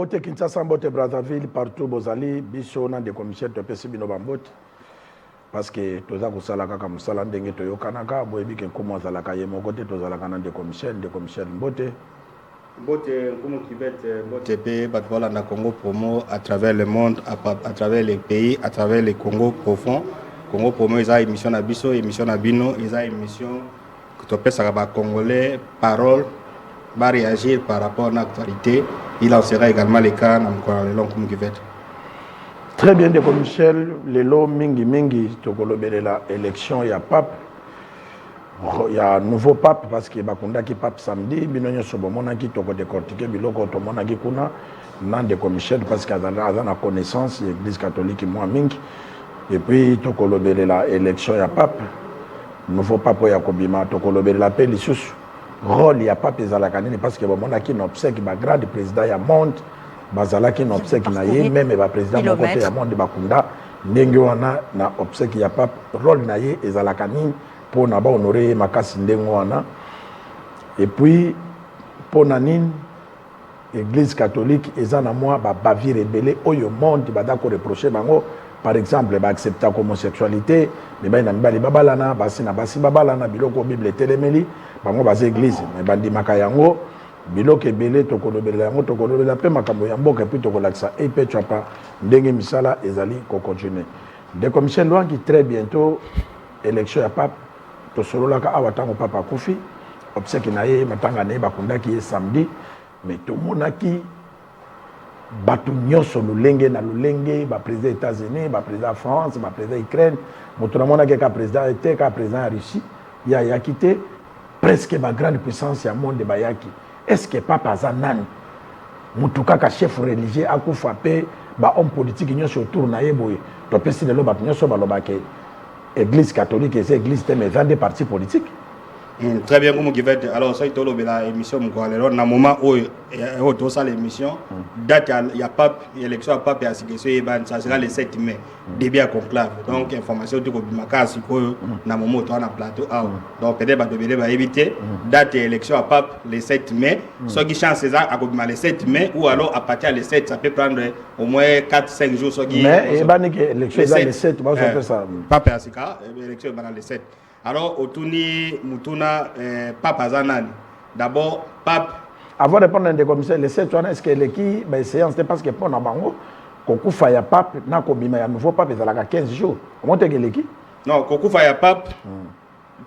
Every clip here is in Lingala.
Mbote Kinshasa, Mbote Brazzaville, partout Bozali, biso na des commissaires de Pesibino Bambote. Parce que toza kosalaka ka musala ndenge toyokanaka boyebi ke komo azalaka ye moko te tozalaka na des commissaires Mbote. Mbote comme Kibet, Mbote pe bato balanda Congo promo à travers le monde, à travers les pays, à travers les Congo profond. Congo promo eza émission na biso, émission na bino, eza émission que topesaka ba congolais parole va réagir par rapport à l'actualité. Il en sera également le cas dans le long comme Kibet. Très bien, des commissaires, les lots mingi, la élection, il y a pape. Il y a un nouveau pape parce que Bakunda qui pape samedi, Binonyo Sobomona qui toko décortiqué, Biloko Tomona qui kuna, nan des commissaires parce qu'il y a la connaissance, l'église catholique moi mingi. Et puis toko la élection, il y a pape. Nouveau pape il y a Kobima, toko la paix, les sous. Rôle, il y a pape et Zalakanine parce que Bomona qui n'obsèque, il y a grand président, il y a monde. Bazalaki na obsèque na ye même ba président mon côté ya monde bakunda ndenge wana na obsèque ya pape rôle na ye ezalaka nini pour na ba honorer makasi ndenge wana et puis pour na nini église catholique eza na moi ba bavi rebelle oyo monde badako reprocher bango par exemple ba accepter homosexualité mais ba na mibali babalana basi na basi babalana biloko bible telemeli bango bas église mais bandi makayango biloke belé tokolobela yango tokolobela pe makambo ya mboka puis tokolakisa et pe chapa ndenge misala ezali ko continuer des commissaires loin qui très bientôt élection ya pape to sololaka awa tango papa kufi obsèque na ye matanga ne bakunda ki samedi mais to monaki batu nyonso lolenge na lolenge ba président États-Unis ba président France ba président Ukraine moto na monaki ka président était ka président Russie ya yakité presque ba grande puissance ya monde ba yaki. Est-ce que papa Zanan, mutuka ka chef religieux a frappé ba homme politique ño sur tour na yeboy to pesi le loba ño so ba loba ke église catholique et église mais dans des partis politiques. Très bien comme Givet alors ça tolo bela émission mo ko na moment où to ça l'émission date il y a pape élection à pape à ça sera le 7 mai début à conclave donc information to ko bimaka siko na moment to na plateau donc peut-être ba dobele ba éviter date élection à pape le 7 mai ce qui chance ça à ko le 7 mai ou alors à partir le 7 ça peut prendre au moins 4-5 jours ce qui mais et bani que élection le 7 moi je fais ça pape à sika élection le 7. Alors, Otuni Mutuna, Pape Azanani. D'abord, Pape. Avant de prendre des commissaires, les 7 ans, est-ce que l'équipe, séance, c'est parce que pour Nabango, Kokufa ya Pape, n'a qu'au nouveau Pape, il y a 15 jours. Comment est-ce que l'équipe? Non, Kokufa ya Pape,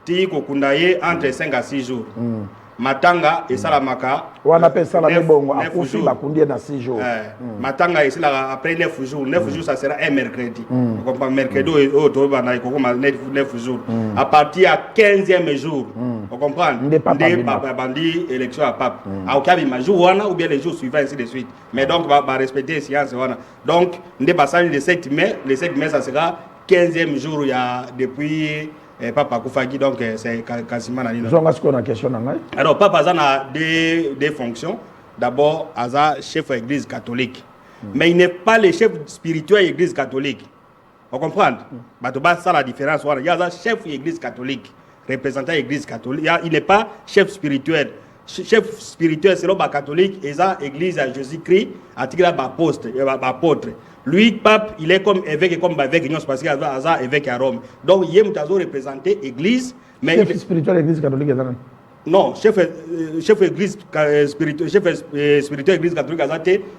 Ti Kokundaye entre 5 à 6 jours. Matanga et Salamaka. On appelle ça la bongo. Akufi bakundi na 6 jours. Matanga et Salamaka après 9 jours. 9 jours ça sera un mercredi. On comprend mercredi au toba na ikoko 9 jours. À partir à 15e jour. On comprend. Ndé bandi élection à pape. A okabi ma jour wana ou bien les jours suivants ainsi de suite. Mais donc va respecter séance wana. Donc ndé passage le 7 mai, le 7 mai ça sera 15e jour il y a depuis Papa Koufaki, donc c'est quasiment la ligne. Alors, Papa Azan a des fonctions. D'abord, Azan chef de l'église catholique. Mais il n'est pas le chef spirituel de l'église catholique. Vous comprenez? Ça la différence. Il y a un chef de l'église catholique, représentant l'église catholique. Il n'est pas chef spirituel. Chef spirituel, c'est l'homme catholique, et ça, l'église à Jésus-Christ, à tigre apôtre. Lui, pape, il est comme évêque et comme évêque, parce qu'il y a évêque à Rome. Donc, il est représenté l'église. Chef spirituel de l'église catholique, non, chef église spirituel église catholique,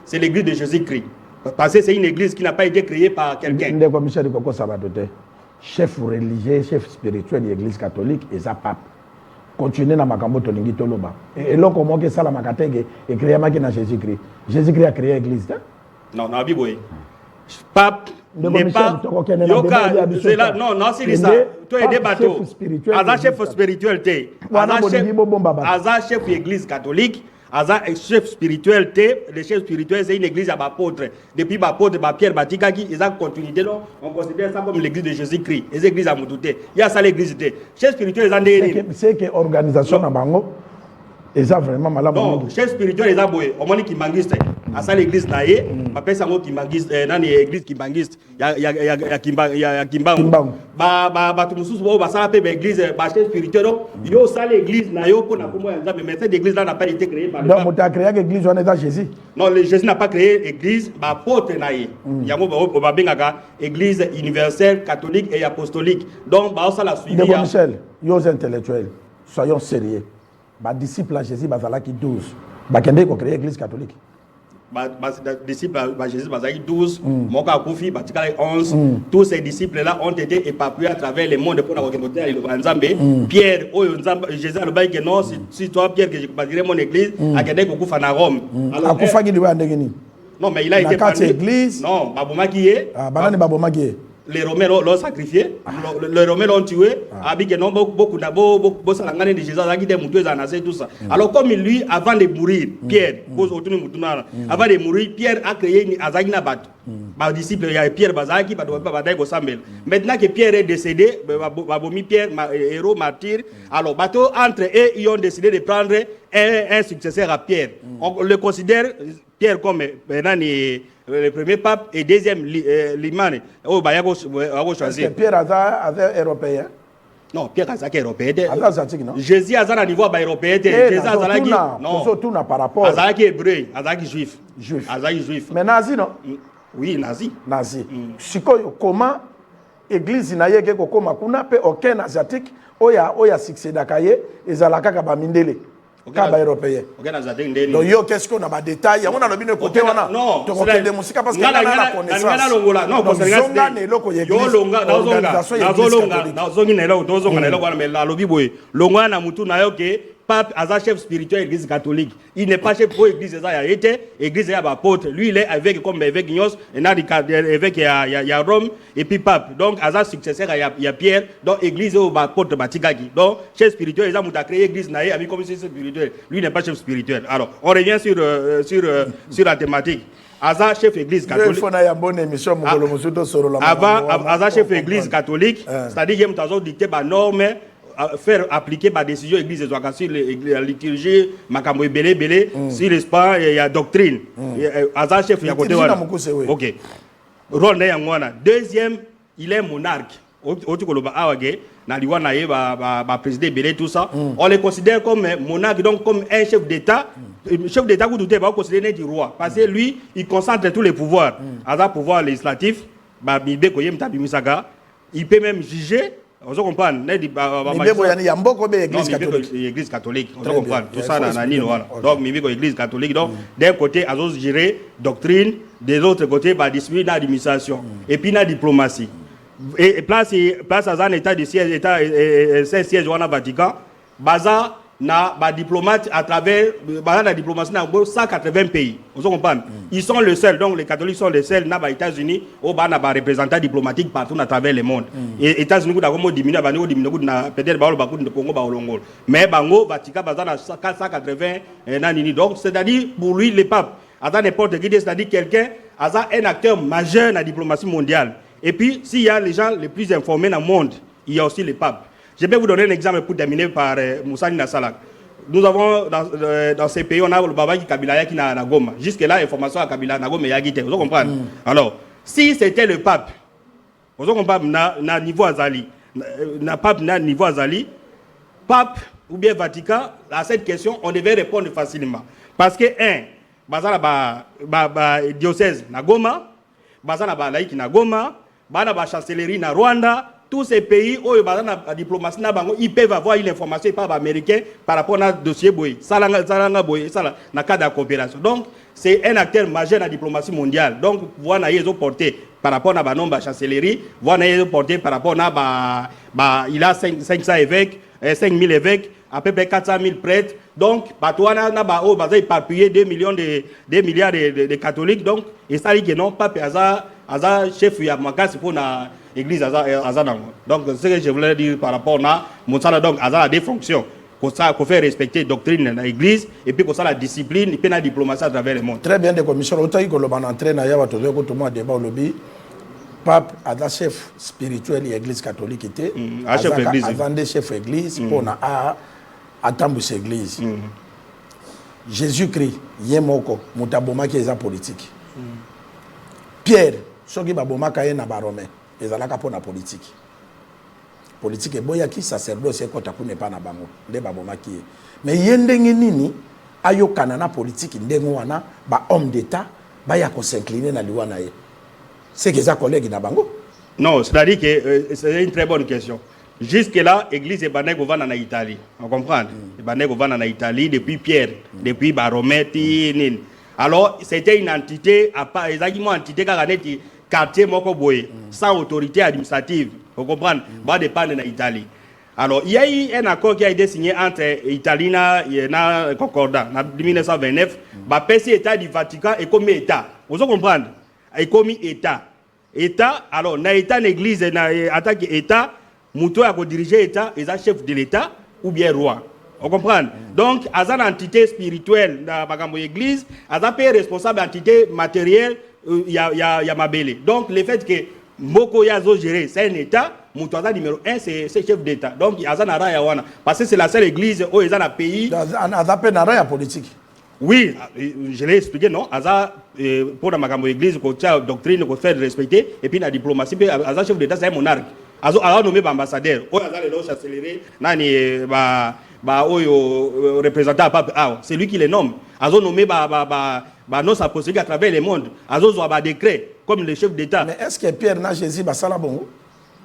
c'est l'église de Jésus-Christ. Parce que c'est une église qui n'a pas été créée par quelqu'un. Chef religieux, chef spirituel de l'église catholique, et ça pape. Continuez dans Makambo Tolingi Toloba. Et là, comment que ça la Makatege et créé à Jésus-Christ. Jésus-Christ a créé l'église. Non, non, Biboy. Pape n'est pas. Non, c'est ça. Toi, il y a des bateaux. Aza chef spirituel, Aza chef d'église catholique. Aza chef spirituel, le chef spirituel, c'est une église à apôtre. Depuis apôtre, Pierre Batikaki, ils ont continuité. On considère ça comme l'église de Jésus-Christ. Les églises à Moutouté. Il y a ça l'église. Chef spirituel, ils ont des. C'est que l'organisation à Bango, Et ça vraiment malade. Donc, chef spirituel, les aboyés, au moins qui mangiste, à ça l'église naïe, papa ça qui mangiste, dans l'église qui mangiste, il y a Kimbangu. Bah, tout le monde, bah, ça appelle l'église, bah, chef spirituel, donc, il y a ça l'église naïe, pour la comment mais cette église là n'a pas été créée par le pape. Donc, tu as créé l'église, on est à Jésus. Non, Jésus n'a pas créé l'église, bah, porte naïe. Il y a une église universelle, catholique et apostolique. Donc, bah, ça la suivi. De Michel, aux intellectuels, soyons sérieux. Bah, disciple à Jésus, bah, qui 12. Bah, qui a créé l'église catholique. Bah, disciples à Jésus, bah, 12. Moka Koufi, bah, 11. Tous ces disciples-là ont été éparpillés à travers le monde pour avoir rencontré Pierre, Jésus a le bail que non, si toi, Pierre, que je bâtirai mon église, à Kedek, beaucoup à Rome. Alors, Koufa qui doit aller. Non, mais il a été banni. L'église. Non, Babouma qui est. Ah, Banane Babouma qui est. Les Romains l'ont sacrifié, les Romains l'ont tué, beaucoup de Jésus tout ça. Alors comme lui, avant de mourir, Pierre, avant de mourir, Pierre a créé Azagina Bat. Ma disciple, il y a Pierre Bazaki, maintenant que Pierre est décédé, Pierre, héros, martyr, alors bateau entre eux, ils ont décidé de prendre un successeur à Pierre. On le considère Pierre comme le premier pape et deuxième l'imam. Est-ce que Pierre Azar est européen? Non, Pierre Azar est européen. Jésus Azar à niveau européen. Jésus Azar qui non, par rapport. Azar qui est hébreu, Azar qui est juif. Azar est juif. Mais nazi non? Oui, nazi. Nazi. Comment l'église n'a pas comme kuna pe aucun asiatique oya succès d'akaye ezalaka ka ba mindele. Kaba européen. Donc yo qu'est-ce qu'on a des détails, on a le bien côté on non, donc on de musique parce que on a la connaissance. Non, zonga ne loko ye. Yo longa mais la lobi boy. Longa na mutu na yo ke pape Azar chef spirituel église catholique. Il n'est pas chef pour église ça a été église ya apôtre. Lui il est avec comme avec Ignos et na avec ya Rome et puis pape. Donc Azar successeur il y a Pierre donc église au apôtre Batikaki. Donc chef spirituel ils ont créé église naïe avec comme chef spirituel. Lui n'est pas chef spirituel. Alors, on revient sur la thématique. Azar chef église catholique. Avant Azar chef église catholique, c'est-à-dire qu'il y a dicté par norme faire appliquer ma décision église sur la liturgie makambo belé belé sur l'espace il y a doctrine. Azar chef il y a côté voilà. OK. Rôle yangwana. Deuxième, il est monarque. Otukoloba awage na liwana ye ba président belé tout ça. On les considère comme monarque donc comme un chef d'état. Chef d'état vous doutez pas considéré du roi parce que lui il concentre tous les pouvoirs. Azar pouvoir législatif, ba bibe koyem tabi misaka, il peut même juger. On se comprend. L'église catholique. On se comprend. Tout ça dans la ligne. Donc, l'église catholique. Donc, d'un côté, à gérer doctrine, de l'autre côté, discipline, l'administration. Et puis, la diplomatie. Et place à un état de siège, état siège au Vatican, baza na diplomate à travers la diplomatie dans 180 pays. Vous comprenez? Ils sont les seuls, donc les catholiques sont les seuls dans les États-Unis où on a des représentants diplomatiques partout à travers le monde. Et les États-Unis ont diminué, peut-être le Congo, mais le Vatican a 180. Donc, c'est-à-dire pour lui, le pape, à n'importe qui, c'est-à-dire quelqu'un, un acteur majeur dans la diplomatie mondiale. Et puis, s'il y a les gens les plus informés dans le monde, il y a aussi le pape. Je vais vous donner un exemple pour terminer par Moussa Nassalak. Nous avons dans ces pays, on a le Baba qui Kabila qui n'a Goma. Jusque-là, l'information à Kabila n'a Goma et Yagite. Vous comprenez? Alors, si c'était le pape, vous comprenez, na niveau Azali, na pape na niveau Azali, pape ou bien Vatican, à cette question, on devait répondre facilement. Parce que, bazala diocèse na Goma, bazala laïque na Goma, bazala chancellerie na Rwanda. Tous ces pays où la diplomatie ils peuvent avoir une information par américain par rapport à dossier boy salanga boy ça na cas de coopération. Donc c'est un acteur majeur dans la diplomatie mondiale. Donc voilà ils ont porté par rapport à nombre de chancellerie, voilà ils ont porté par rapport à il a 500 évêques, 5000 évêques, à peu près 400 000 prêtres. Donc Batouana na ba éparpillé 2 milliards de catholiques. Donc et ça dit que non pas Azar chef ya makasi pour na église Azar. Donc ce que je voulais dire par rapport à Moussala, donc Azar a des fonctions pour ça pour faire respecter la doctrine de l'église et puis pour ça la discipline et puis la diplomatie à travers le monde. Très bien, des commissions autant que le ban entraîne ya bato ko to mo débat au lobby pape Azar chef spirituel de l'église catholique était chef église avant des chefs église pour na à tambu église Jésus-Christ yemoko mutabomaki eza politique. Pierre soki babomaka ye na barome ezalaka po na politique. Politique eboyaki sacerdoce ekota kuna pa na bango nde babomaki ye. Mais yendenge nini ayokana na politique ndengo wana ba homme d'état ba ya ko s'incliner na liwa na ye. C'est que ça collègue na bango. Non, c'est-à-dire que c'est une très bonne question. Jusque-là, l'église est banée en Italie. On comprend? Elle est banée en Italie depuis Pierre, depuis Barometi. Alors, c'était une entité, exactement une entité qui a été quartier Mokoboé, sans autorité administrative. On comprend? Va dépendre de l'Italie. Alors, il y a eu un accord qui a été signé entre l'Italie et le Concordat en 1929. Le État du Vatican est comme État. Vous comprenez? Est comme État. État, alors, dans l'État, l'église, attaque État. Mouto a dirigé l'État, il est chef de l'État ou bien roi. Vous comprenez? Donc, à une entité spirituelle dans l'église, à une responsable entité matérielle, il y a Mabélé. Donc, le fait que Moko Yazo géré, c'est un État, Mouto numéro 1, c'est chef d'État. Donc, il y a un raya. Parce que c'est la seule église où il y a un pays. Il y a un politique. Oui, je l'ai expliqué, non? Pour la église, il y a une doctrine qu'il faut respecter, et puis la diplomatie, un chef d'État, c'est un monarque. Alors nommé ambassadeur o azale lo chancellerie nani ba oyo représentant pape c'est lui qui les nomme azo nommé ba non apostolique à travers le monde azo zo ba décret comme le chef d'état. Mais est-ce que Pierre na Jésus ba sala bongo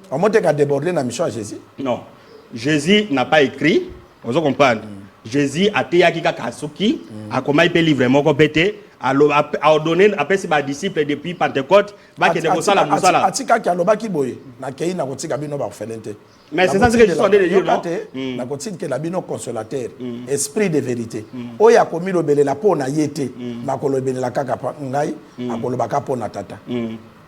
on monte ka déborder na mission à Jésus? Non, Jésus n'a pas écrit, vous comprenez? Jésus a été yaki kaka soki a comment il peut livrer moko pété a ordonné après ses disciples depuis Pentecôte ba que de mosala mosala atika ki alobaki boye na kei na kotika bino ba orphelinté. Mais c'est ça ce que je suis en train de dire, non? Na kotika ke la bino consolateur esprit de vérité oya komi lobelela po na yete na kolobelela kaka pa ngai akolobaka po na tata.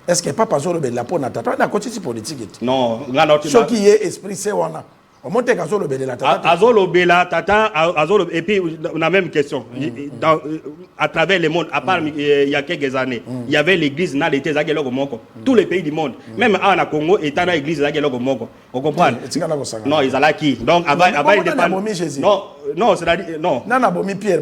Est-ce que papa zo lobelela po na tata na kotika politique? Non, ngana ce qui est esprit c'est wana. Et puis, on a même question. À travers le monde, à part il y a quelques années, il y avait l'église dans l'été Zagelogomoko. Tous les pays du monde. Même en Congo, il y a l'église Zagelogomoko. Vous comprenez? Non, ils allaient qui? Donc, avant indépendance. Non, c'est-à-dire. Non. Nana bomi Pierre.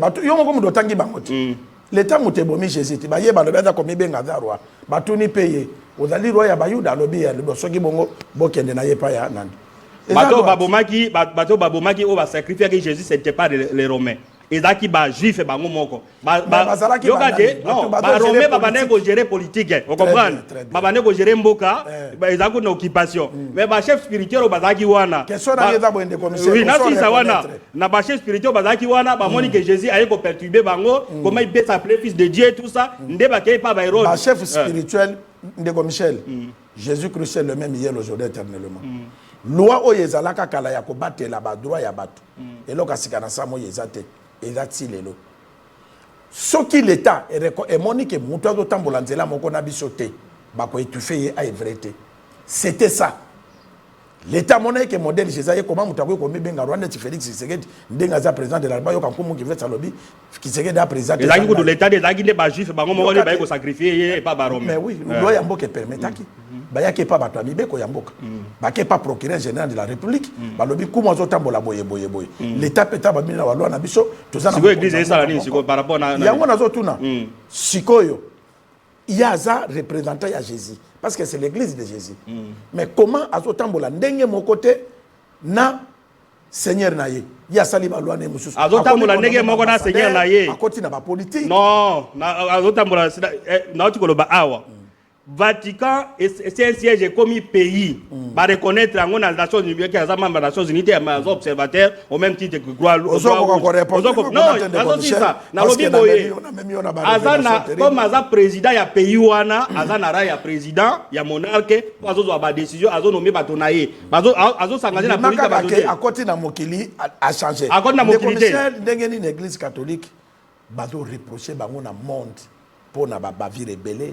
L'État m'a bomi Jésus. Il y a des gens qui ont roi. Batuni payé. Vous allez roi ya bayuda lobby ya soki bongo bokende na yepa ya nani. Bateau Babomaki on va sacrifier que Jésus c'était pas les Romains. Et ça qui ba juif et bango moko. Non, ba Romain babane ko gérer politique, vous comprenez? Babane ko gérer mboka, ba ezako na occupation. Mais ba chef spirituel bazaki wana. Question na yeza boende commissaire. Oui, na si ça wana. Na ba chef spirituel bazaki wana, ba moni que Jésus aille ko perturber bango, comment il peut s'appeler fils de Dieu tout ça, ndé ba kay pa ba Hérode. Ba chef spirituel Ndeko Michel. Jésus-Christ est le même hier aujourd'hui éternellement. Loi o yezalaka kala ya ko batela ba droit ya bato. Eloka sikana samo yezate. Ezati lelo. Soki l'État est monique muto do tambola nzela moko na bisote bako étouffer a vérité. C'était ça. L'État monnaie que modèle Jésus comment mutako ko mibenga Rwanda ti Félix Tshisekedi ndenga za président de la République ko mu ki vetsa lobby Tshisekedi a président de l'État des agine ba juif bango moko ba ko sacrifier pas ba Rome. Mais oui, loi ya mboka permetaki. Ba yake pas bato mibeko ya mboka. Ba ke pas procureur général de la République, ba lobby kuma zo tambola boye. L'État peta ba bina wa loi na biso tozana. Siko église esa la nini siko par rapport na yango nazo tuna. Sikoyo. Il y a ça représentant à Jésus parce que c'est l'église de Jésus. Mais comment azotambola ndenge mon côté na Seigneur naye. Il y a saliba loi ne mususu. Azotambola ndenge moko na Seigneur naye. Akoti na ba politique. Non, azotambola na otikolo ba awa. Vatican c'est un siège comme pays. Va reconnaître en la Nations Unies qui a membre des Nations Unies et des observateurs au même titre que gloire. Non, c'est ça. Na lobi boye. Azana comme aza président ya pays wana, azana ra ya président, ya monarque, azo zo ba décision, azo nommer bato na ye. Azo s'engager na politique ba dossier. Akoti na mokili a changé. Akoti na mokili. Ndenge ni l'église catholique bazo reprocher bango na monde pour na ba vie rebelle.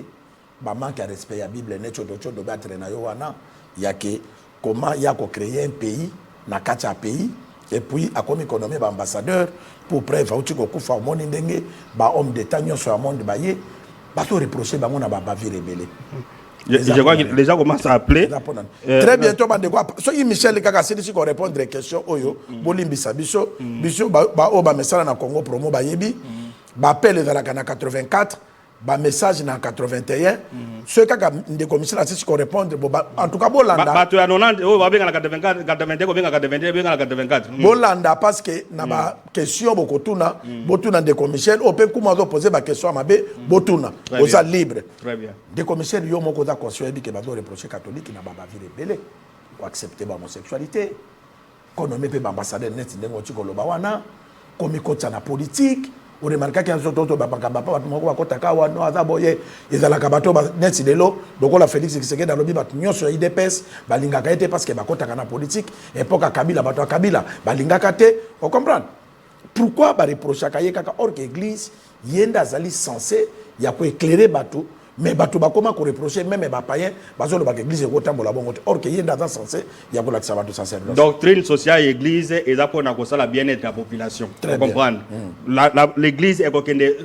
Ba manque de respect à la Bible net chodo battre na yo wana ya que comment ya ko créer un pays na kacha pays et puis a comme économie ba ambassadeur pour preuve auti ko kufa moni ndenge ba homme d'état nyo so monde ba ye ba to reprocher ba ngona ba vie rebelle Je crois que les gens commencent à appeler. Très bientôt, so Michel Kaka si qu'on répondre aux questions oyo, bolimbisa biso, biso ba oba mesala na Congo promo ba yebi, ba appel dans la 84, ba message na 81. Ceux qui ont commissions là si qu'on répondre en tout cas bolanda. Ba tu as 90 oh ba benga na 84, 81 ko benga 81, benga na 84. Bolanda parce que na ba question bokotuna, botuna de commissions, on peut comment poser ba question à mabe, botuna, oza libre. Très bien. Des commissaires yo moko za conscient bi que ba do reprocher catholique na ba vie rebelle ou accepter ba homosexualité. Qu'on me peut ambassadeur net ndengo tikoloba wana, comme ikota na politique. On remarque qu'il y a un autre bakaba pas moko bakotaka wa no azaboye ezalaka bato ba net delo donc la Félix Tshisekedi dans lobby bat nyonso IDPS balingaka été parce que bakotaka na politique époque Kabila bato Kabila balingaka te on comprend pourquoi ba reprocher kaye kaka or que église yenda zali censé ya ko éclairer bato mais bato bakoma ko reprocher même ba païen bazolo ba église ko tambola bongo or que yenda dans censé ya ko lakisa bato censé doctrine sociale église et ça pour na ko sala bien-être de la population vous comprenez l'église est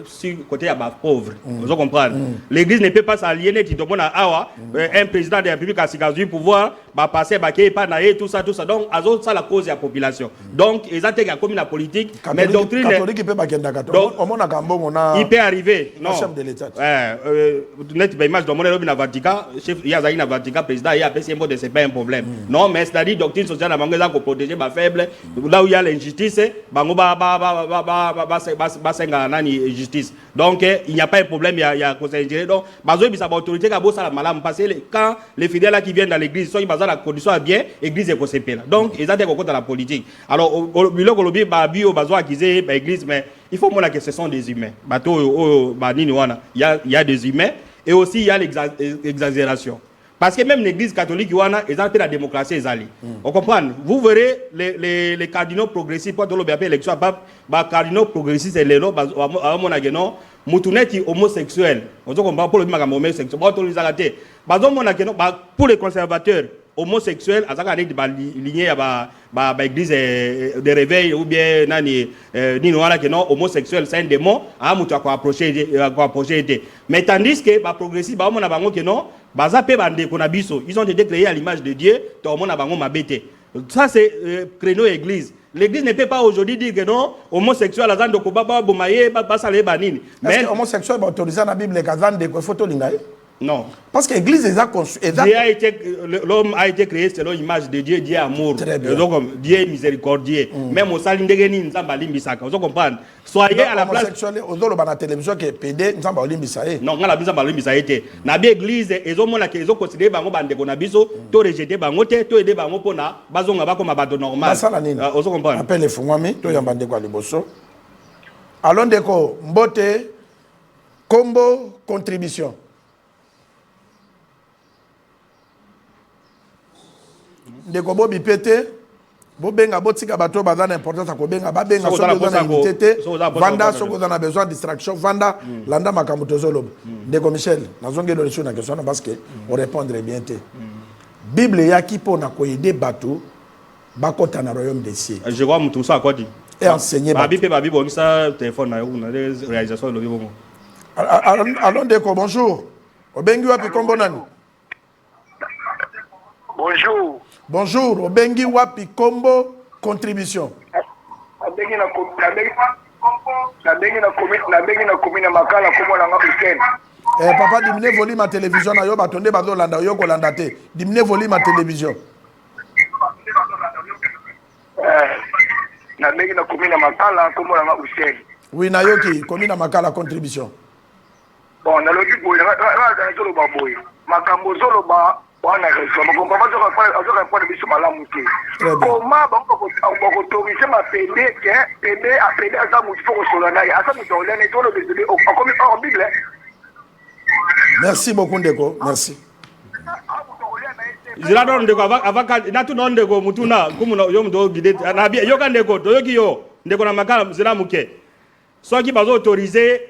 sur côté à bas pauvre vous comprenez l'église ne peut pas s'aliéner tu dois awa un président de la République a signé du pouvoir ba passer ba ke pas na tout ça donc azo ça la cause de la population donc ils ont été comme la politique mais doctrine catholique peut pas kenda kato on mona kambo na il peut arriver non chef de l'état net image dans mon lobby na Vatican chef il y a na Vatican président il y a PCMO de c'est pas un problème non mais c'est-à-dire doctrine sociale na bango za ko protéger ba faible là où il y a l'injustice bango ba senga nani justice donc il n'y a pas un problème il y a conseil gérer donc bazo bisa ba autorité ka bo sala malamu parce que quand les fidèles là qui viennent dans l'église soit ils bazar la condition à bien église est consépée donc ils ont des dans la politique alors au biloko lobby ba bio bazo accuser ba église mais il faut montrer que ce sont des humains bato ba nini wana il y a des humains et aussi il y a l'exagération parce que même l'église catholique wana ils ont la démocratie ezali on comprend vous verrez les cardinaux progressistes pour le élection ba cardinaux progressistes c'est les ba mona geno mutuneti homosexuel on comprend pour le makambo homosexuel ba to lizalate ba mona geno pour les conservateurs homosexuels azaka avec ba lignée ya ba église de réveil ou bien nani nino wana que non homosexuel c'est un démon a mutu ko approcher mais tandis que ba progressiste ba mona bango que non baza pe bande ko na biso ils ont été créés à l'image de Dieu to mona bango mabete ça c'est créneau église. L'église ne peut pas aujourd'hui dire que non homosexuel azando ko baba bomaye ba salé banini mais homosexuel ba autorisé na Bible kazande ko photo lingaye. Non. Parce que l'église est construite. L'homme a été créé selon l'image de Dieu, Dieu est amour. Donc, Dieu est miséricordieux. Même au salindegeni, nous sommes limbisaka. Vous comprenez? Soyez à la place. Aux autres, la télévision qui est PD, nous sommes limbisaka. Non, on a la besoin de limbisaka. Na bi église, ils ont montré qu'ils ont considéré bango bande konabiso, to rejeter bango te, to aider bango pona, bazonga ba comme abado normal. Vous comprenez? Appelle les fungwami, to yambande kwa liboso. Allons deko mbote combo contribution. Ndeko bobi pete bobenga botika bato baza na importance ko benga babenga so na unité vanda so ko na besoin de distraction vanda landa makambo tozoloba ndeko Michel nazongelo lesho na question parce que on répondre bien te Bible ya ki pona ko aider bato bakota na royaume des cieux je vois mutu ça quoi dit et enseigner babi pe babi bon ça téléphone na yo na réalisation le bon allons ndeko bonjour obengi wapi kombo nani bonjour. Bonjour, Obengi Wapi Kombo contribution. Nabengi na commune Makala kombo na Hussein. Papa dimine volume ma télévision na yo batonde bazo landa yo ko landa te. Dimine volume ma télévision. Nabengi na commune Makala kombo na Hussein. Oui na yo ki commune Makala contribution. Bon, na logique boy na zolo ba boy. Makambo zolo ba wana reso mo komba azoka kwa biso malamu te koma bango autorisé ma PD que PD a PD aza mutu pour solana ya asa mutu olene to le désolé comme en Bible. Merci beaucoup ndeko, merci. Je la donne ndeko avant na tu non ndeko mutuna kumuna yo ndo guide na bi yo ka ndeko to yo ki yo ndeko na makala zela muke. Soit qui bazo autorisé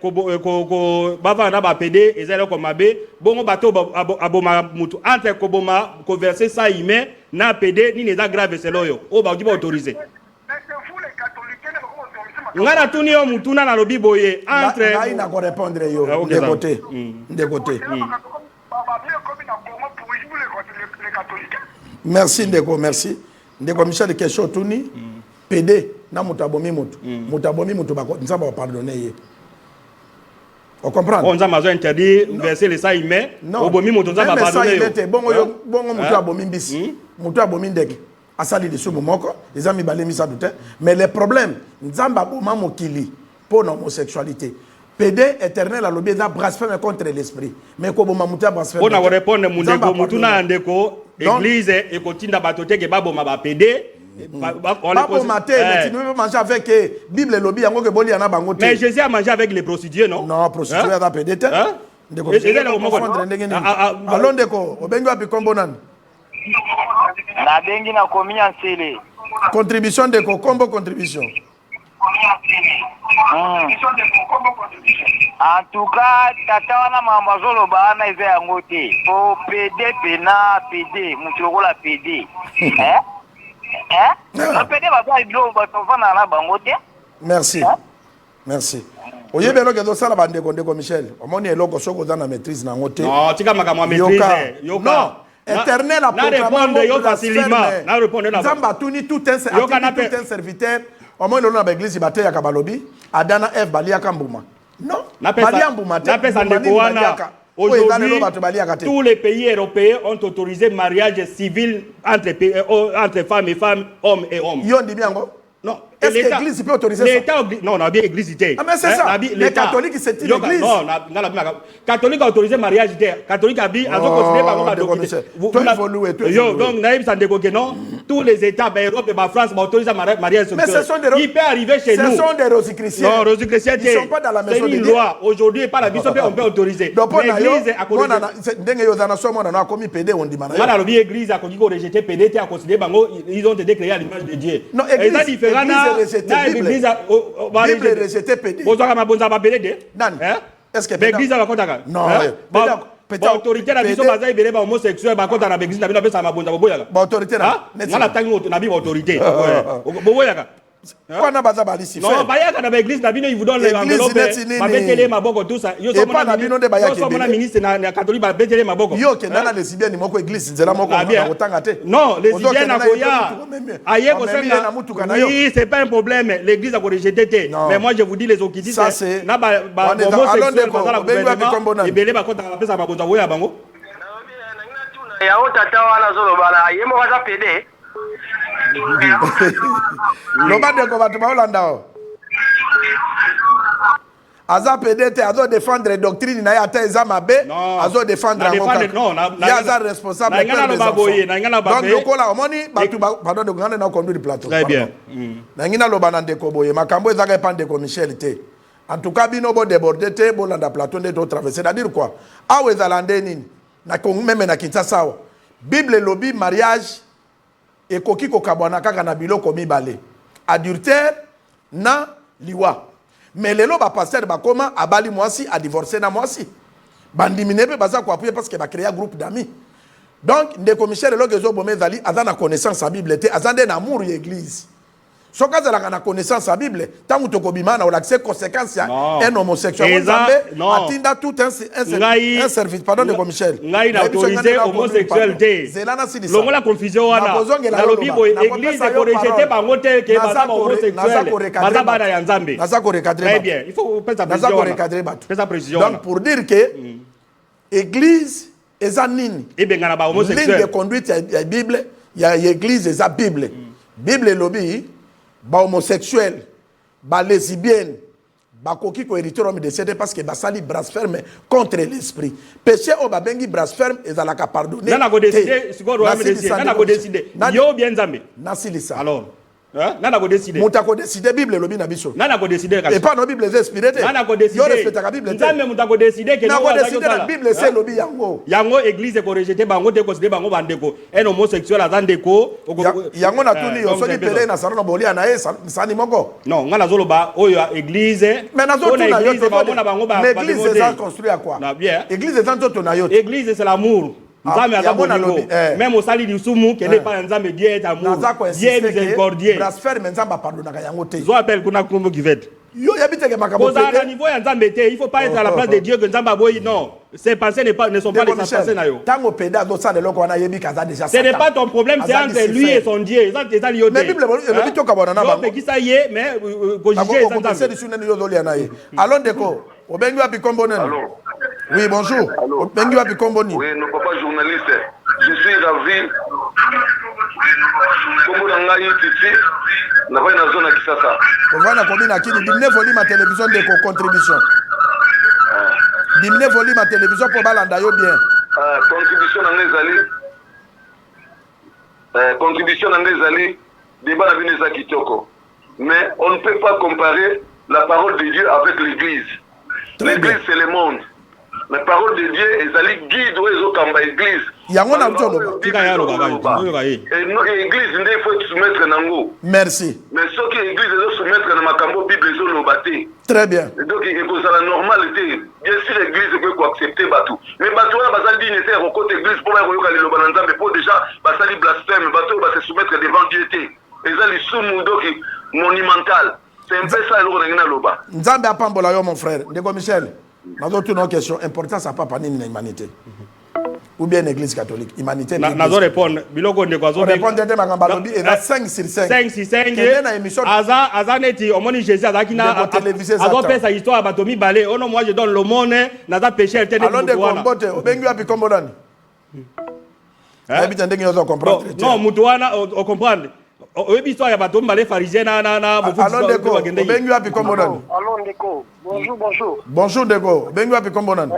ko bava na ba PD ezelo ko mabe bongo bato aboma mutu entre ko boma ko verser ça humain na PD ni neza grave seloyo o ba kiba autorisé mais c'est vous les catholiques ne ko autorisé ngara tuni yo mutu na lobi boye entre na ko répondre yo de côté catholique. Merci Ndeko, merci. Ndeko Michel question tuni PD na mutabomi mutu. Mutabomi mutu bako nzamba pardonner. On comprend. On a besoin interdit verser les sailles mais obomi mutu nzamba pardonner. Bongo mutu abomi mbisi. Mutu abomi ndeke. Asali de sumu moko, les amis balemi ça tout. Mais le problème nzamba boma mokili pour l'homosexualité. PD éternel a lobby da blasphème contre l'esprit. Mais ko boma mutu blasphème. On a répondre mundeko mutu na ndeko église et kotinda batote ke baboma ba PD. Pas mater, mais tu ne peux pas manger avec Bible lobby yango ke boli yana bango te. Mais Jésus a mangé avec les prostituées non? Non, prostituées a PD te. Ndeko. Allons ndeko, obengo api kombo nani? Na bengi na komia nsele. Contribution de kombo contribution. En tout cas, tata wana mama zolo bana eza yango te. Po PD pena PD, mutoko la PD. La PD ba ba ilo ba tofana na bango te. Merci. Merci. Oyebe lo kezo sala bande ndeko Michel. Omoni eloko soko za na maîtrise na ngote. Non, tika makama maîtrise. Non. Éternel a proclamé na répondre na Zamba tuni tout un serviteur. Au moins na l'église baté ya kabalobi, Adana F balia kambuma. Non. Balia mbuma te. Aujourd'hui, tous les pays européens ont autorisé le mariage civil entre femmes et femmes, hommes et hommes. Yon dit bien go? Non. Est-ce que l'église peut autoriser ça? L'État non, on a bien l'église. Ah mais c'est ça. Les catholiques c'est l'église. Non, catholique a autorisé le mariage catholique a dit considéré par donc naïm ça que non, tous les États Europe et France autorisent le mariage sexuel. Mais ce sont des il peut arriver chez nous. Ce sont des rosichriciens. Non, rosichriciens ils sont pas dans la maison de Dieu. C'est une loi. Aujourd'hui par la bishop on peut autoriser. L'église a autorisé. Ndenge yo zana so mona na komi PD on dit mana. Voilà l'église a rejeté PD a considéré bango ils ont été créés à l'image de Dieu. Non, église Bible rejeté PD. Vous avez ma bonne PD. Est-ce que l'église a raconté? Non. Autorité la biso baza ibele ba homosexuel ba kota na l'église na bino pesa mabonza boboyaka. Ba autorité na. Ngala tangi na bi autorité. Boboyaka. Kwana baza balisi fait. Non, bayaka na l'église na bino ils vous donnent les enveloppes. Ba betele maboko tout ça. Yo so mona bino de bayaka. Yo so mona ministre na catholique ba betele maboko. Yo ke na lesbienne moko église nzela moko na otanga te. Non, lesbienne na koya. Aye ko senga. Oui, c'est pas un problème. L'église a rejeté te. Mais moi je vous dis les okidi c'est na ba homosexuel ba la gouvernement ibele ba kota na pesa mabonza boya bango. Ya otata wala zolo bala yemo kaza PD. Loba de ko batu ba Holanda. Aza PDT azo défendre doctrine na ya ta ezamabe azo défendre ngoka. Non, ya za responsable de baboye na ngana baboye. Donc lokola omoni batu pardon de ngana na conduire plateau. Très bien. Na ngina loba na ndeko boye makambo ezaka epande ko Michel te. En tout cas bino bo déborder te bo landa plateau de traverser, c'est-à-dire quoi? Awe zalande nini? Na Kongo même na Kinshasa. Bible lobby mariage et koki kokabwana kaka na biloko mibale. Adultère na liwa. Mais les lois pasteur bakoma abali mwasi a divorcé na mwasi. Bandimine pe baza ko appuyer parce que ba créer un groupe d'amis. Donc ndeko Michel logezo bomé zali azana connaissance à Bible te azande na amour l'église. Soka zala na connaissance à Bible tangu tokobima na olaxe conséquence ya un homosexuel atinda tout un service pardon ndeko Michel. Ngai na autoriser homosexuel te. Longo la confusion wana. Na lobi boy église ko rejeter bango te ke baza homosexuel. Baza bana ya Nzambe. Naza ko recadrer. Très bien, il faut faire sa précision. Donc pour dire que église eza nini? Ebengana ba homosexuel. Ligne de conduite ya Bible, ya église eza Bible. Bible lobby ba homosexuel, ba lesbienne, ba koki ko hériter homme décédé parce que ba sali blasphème contre l'esprit. Péché o ba bengi blasphème ezalaka pardonner. Nana go décider, siko ro ame décider. Nana go décider. Yo bien Nzambe. Nasilisa. Alors, nana go décider. Muta ko décider Bible lobi na biso. Nana go décider ka. Et pas no Bible inspiré te. Nana go décider. Yo respecte ka Bible te. Nzambe muta ko décider que no go décider la Bible c'est lobi yango. Yango église ko rejeter bango te considérer bango bandeko. Un homosexuel azandeko. Yango na tuni yo soni pele na salon bolia na e sani moko. Non, ngala zoloba oyo église. Mais na zo tuna yo te bango ba. L'église est construit à quoi? Na bien. Église est en to na yo. Église c'est l'amour. Nzambe azaboningo. Même au sali du sumu qu'elle est pas Nzambe Dieu est amour. Dieu est miséricordieux. Blasphème Nzamba pardonnaka yango te. Zo appelle kuna kumbo kivet. Yo yabite ke makambo. À niveau ya Nzambe te, il faut pas être à la place de Dieu que Nzamba boyi non. Ces pensées ne sont pas les pensées na yo. Tango peda do ça de loko wana yebi kaza déjà. Ce n'est pas ton problème, c'est entre lui et son Dieu. Ça c'est ça lioté. Mais Bible le bito ka bona na ba. Mais qui ça y est, mais ko juger ça Nzambe. C'est du sunene yo doli anaye. Allons deko. Obengi wapi kombo nani? Allô. Oui, bonjour. Obengi wapi kombo ni? Oui, non papa journaliste. Je suis ravi. Kombo na ngai titi. Na vai na zone Kisasa. Ovana komina kini dimne voli ma télévision de contribution. Dimne voli ma télévision pour balanda yo bien. Contribution na ngai zali. Contribution na ngai zali. Débat na bineza kitoko. Mais on ne peut pas comparer la parole de Dieu avec l'église. L'église c'est le monde. La parole de Dieu est allée guide où ils ont kamba église. Yango na mtono. Tika ya lo baba. Et l'église ndé faut soumettre nango. Merci. Mais ce que l'église doit soumettre na makambo Bible zo lo baté. Très bien. Donc il faut ça la normalité. Bien sûr l'église peut accepter batou. Mais batou na basali dignitaire au côté église pour ba yoka le bananza mais pour déjà basali blasphème batou ba se soumettre devant Dieu té. Et ça les sumu donc monumental. C'est un peu ça le rongena loba. Nzambe apambola yo mon frère. Ndeko Michel. Nous avons une question importante, ça pas parler de l'humanité. Ou bien l'église catholique. Humanité. Nous allons répondre. Biloko ndeko azo. Répondre de Magambalobi et là 5 sur 5. 5 sur 5. Aza neti omoni Jésus azaki na azo pesa histoire batomi balé. Oh non moi je donne le monde naza péché elle tene. Alors de kombote obengi wapi kombonani. Habite ndenge yozo comprendre. Non mutu wana o comprendre. Oyebi histoire ya batomi balé pharisien na bofu. Alors ndeko obengi wapi kombonani. Alors ndeko. Bonjour, bonjour. Bonjour ndeko. Obengi wapi kombonani.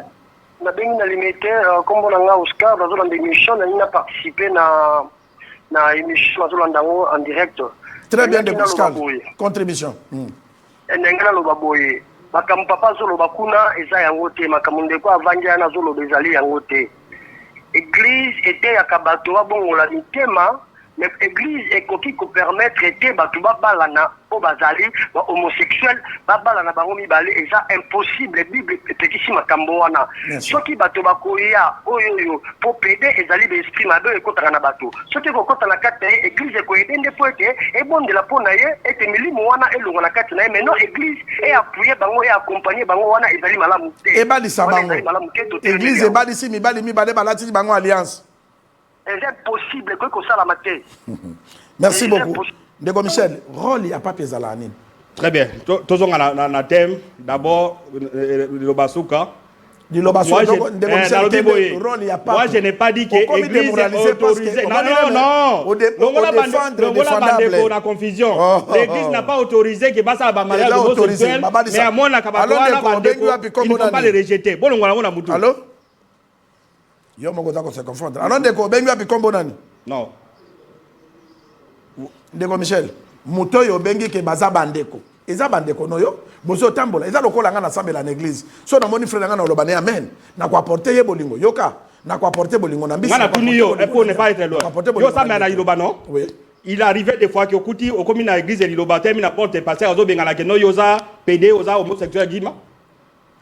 Na bengi na limité kombo na nga Oscar dans une émission na participé na émission na en direct. Très bien de Pascal. Contribution. Ndengala lo baboye. Makam papa zolo bakuna eza yango te makamunde ko avanja na zolo bezali yango te. Église était ya kabato wa bongo la mitema. Mais l'église est qui peut permettre de batuba balana au bazali homosexuel balana bangomi balé et ça impossible Bible petit si makambo wana soki bato bakoya oyoyo pour péder ezali l'esprit mabe e kotana na bato soki ko kotana kate église ko edende poete et bon de la ponaye et milimo wana elongo na kate na mais non église et appuyer bango et accompagner bango wana ezali malamu te e bali sabango église e bali si mi bali balati bango alliance. C'est impossible que ça la maté. Merci beaucoup. Ndeko Michel, rôle il y a pas pesala nini. Très bien. Tozonga na thème d'abord le basuka. Ndeko Michel, rôle il y a pas. Moi je n'ai pas dit que l'église est autorisée. Non. On a confusion. L'église n'a pas autorisé que basa ba mariage homosexuel. Mais à mon akabatoana bandeko, il ne faut pas les rejeter. Bon on a mutu. Allô? Yo moko za ko se confondre. Alors ndeko bengi wapi kombo nani? Non. Ndeko Michel, muto yo bengi ke baza bandeko. Eza bandeko no yo, bozo tambola. Eza lokola nga na sambela na église. So na moni frère nga na lobane amen. Na ko apporter ye bolingo. Yoka, na ko apporter bolingo na mbisi. Ngana tuni yo, et pour ne pas être loin. Yo sa na iloba non? Oui. Il arrivait des fois que okuti okomi na église liloba termine na porte pasteur ozo benga na ke no yoza PD oza homosexuel gima.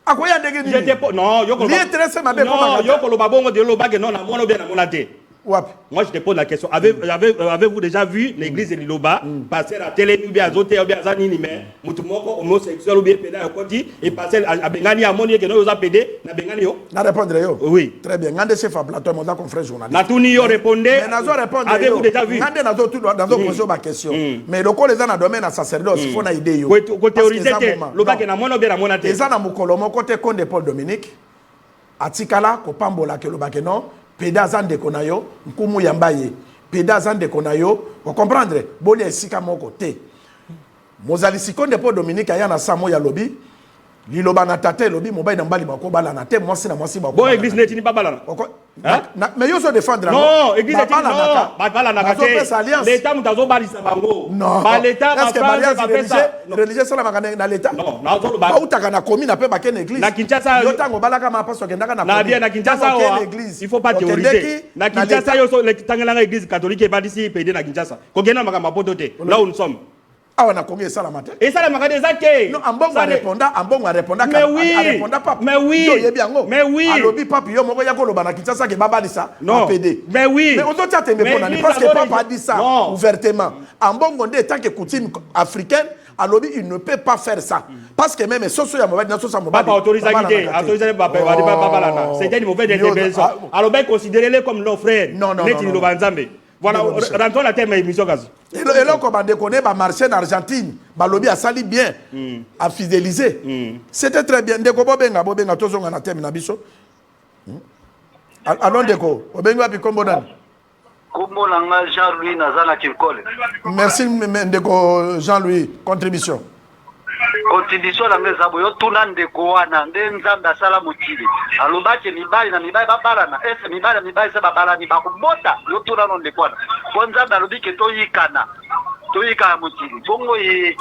Akoya ndenge nini? Non, yo ko. Non, yo ko loba bongo de loba ke non na mona bien na mona te. Moi je te pose la question. Avez-vous déjà vu l'église de Liloba passer à télé ou bien à Zoté ou bien à Zanini mais mutumoko homosexuel ou bien pédé à côté et passer à Bengani à Moni que nous avons pédé na Bengani yo. Na répondre yo. Oui. Très bien. Ngande chef à plateau mon confrère journaliste. Na tuni yo répondez. Mais nazo répondre. Avez-vous déjà vu? Ngande nazo tout nazo poser ma question. Mais le ko les ana domaine à sacerdoce il faut na idée yo. Ko théoriser te loba ke na mona bien na mona te. Eza na mukolo moko te konde Paul Dominique. Atikala ko pambola ke loba ke non. Peda zande konayo nkumu yambaye peda zande konayo vous comprendre boni esika moko te mozali sikonde po Dominique ayana samo ya lobi liloba na tate lobi mobali na mbali bako bala na te mwasi na mwasi bako bon église netini pas bala mais yo so défendre non église netini non ba bala na kate l'état mutazo bali sa bango ba l'état ba France religieux ça na l'état non na zo ba utaka na commune pe ba ken église na Kinshasa yo tango balaka ma paso kendaka na bien na Kinshasa il faut pas théoriser na Kinshasa yo so le tangela église catholique ba disi pédé na Kinshasa ko gena makamba poto te là où nous sommes. Ah, on a combien ça la matin? Et ça la matin des actes. Non, Ambongo répondant. Mais oui. Mais oui. Mais oui. Alobi papi yo moko yako loba na Kinshasa ke baba disa. Non. Mais oui. Mais on doit t'attendre parce que papa dit ça ouvertement. Ambongo ndé tant que coutume africaine, alors il ne peut pas faire ça parce que même soso ya mobali na soso mobali papa autorisé papa c'était une mauvaise intervention alors ben considérez-les comme nos frères non voilà rentrons la thème émission gazi et là comme on connaît ba marché en Argentine ba lobby a sali bien a fidéliser c'était très bien ndeko bobenga tozonga na thème na biso allons ndeko obenga pi kombo nani kombo nanga Jean-Louis Nazana Kirkole. Merci ndeko Jean-Louis contribution na ngeza boyo tuna ndeko wana nzambe asala mokili alobaki mibali na mibali babalana ese mibali se babalani bakobota yo tuna no ndeko wana ko nzambe alobiki toyikana mokili bongo ye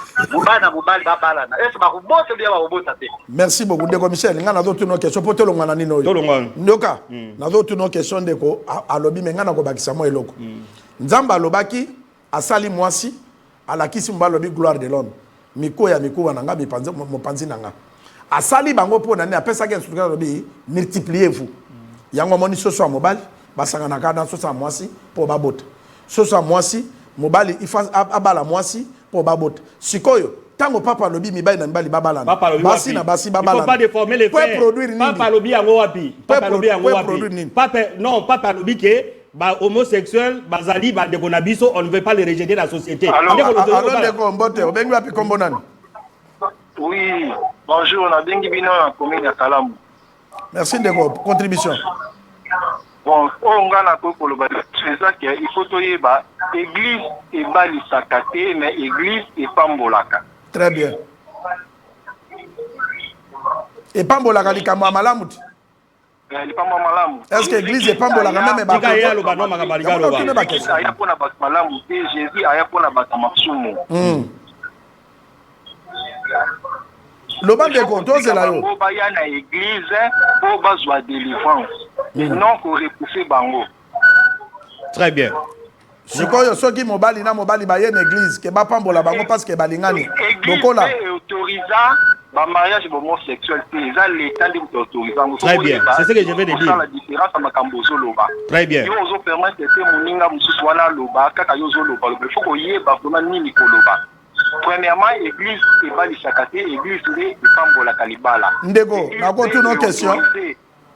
mobali babalana ese bakobota bia bakobota te. Merci beaucoup ndeko Michel ngana zo tuna question poto longana nino yo ndoka na zo tuna question ndeko alobi mengana ko bakisa mo eloko nzambe alobaki asali mwasi alakisi mbalobi gloire de l'homme miko wana nga mopanzi nanga asali bango po nani apesa ke nsuka lobi multipliez-vous yango moni soso ya mobali basanga na kana soso ya mwasi po babota soso ya mwasi mobali ifa abala mwasi po babota sikoyo tango papa lobi mibali na mibali babalana basi na basi babalana il faut pas déformer les faits papa lobi yango wapi papa lobi ke ba homosexuel bazali ba de konabiso on ne veut pas les rejeter dans la société alors de mbote obengi wapi kombo nani oui bonjour on a bengi bino na commune ya Kalamu merci de votre contribution bon on ngana ko koloba c'est ça que il faut toyeba église et bali sakate mais église et pambolaka très bien et pambolaka likamwa malamuti est-ce que l'église est pas bon la même ba tika ya lo ba no makabaliga lo ba aya pona ba malamu te Jésus aya pona ba masumu lo ba de kontoze la yo ba ya na église pour ba joie délivrance non ko repousser bango très bien sikoyo soki mobali na mobali ba ye na église ke ba pambola bango parce que balingani lokola autorisa ba mariage homosexuel ça l'état de autorisé. Très bien, c'est ce que je vais te dire. La différence à makambo zoloba. Très bien. Yo zo permettre que moninga mususu wana loba kaka yo zoloba le faut ko yeba vraiment nini koloba. Premièrement église et bali sakate église et pambola kalibala. Ndeko, na ko tout nos questions.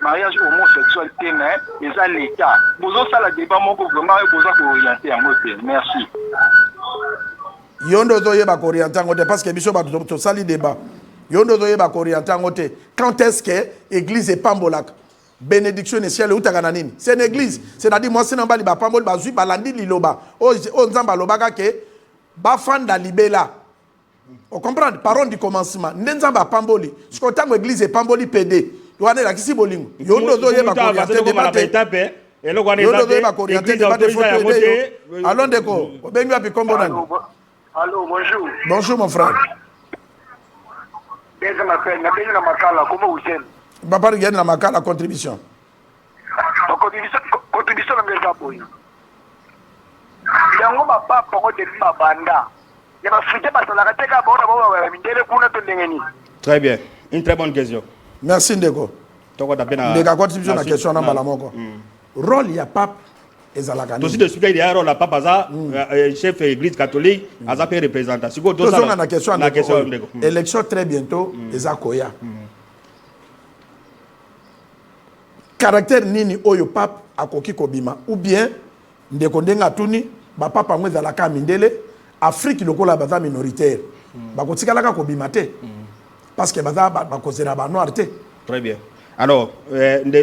Mariage homosexuel mais ça l'état. Bozo sala débat moko vraiment bozo ko orienter en mode. Merci. Yondo zo yeba ko orienter en mode parce que biso ba to sali débat. Yondo zo yeba ko orienter en mode. Quand est-ce que église et pambola bénédiction et ciel utaka na nini? C'est une église. C'est-à-dire moi c'est nambali ba pambol ba zui balandi liloba. O nzamba lobaka ke ba fanda libela. On comprend parole du commencement. Nzamba pamboli. Ce qu'on tango église et pamboli PD. Yoane la kisi bolingo. Yondo zo yeba ko orienter débat. Et le Rwanda est allons déco. Obengi api kombo nani? Allô, bonjour. Bonjour mon frère. Qu'est-ce qu'on appelle? Na pena makala comment vous êtes? Papa regarde la makala contribution. Contribution na ngeza boy. Yango ba papa ko de banda. Ya ba fite ba tola kateka bona ba mindele kuna to ndengeni. Très bien. Une très bonne question. Merci Ndeko. Toko tapena. Ndeka contribution na question na mbala moko. Rôle ya pape ezalaka. Aussi de ce qu'il y a rôle la pape aza chef église catholique aza pe représentant. Siko to ça. Na question Ndeko. Élection très bientôt ezakoya. Caractère nini oyo pape akoki kobima ou bien Ndeko ndenga tuni ba papa ngweza la ka mindele Afrique lokola baza minoritaire. Bakotikala ka kobima te. Parce que baza bakozera ba noir te. Très bien. Alors,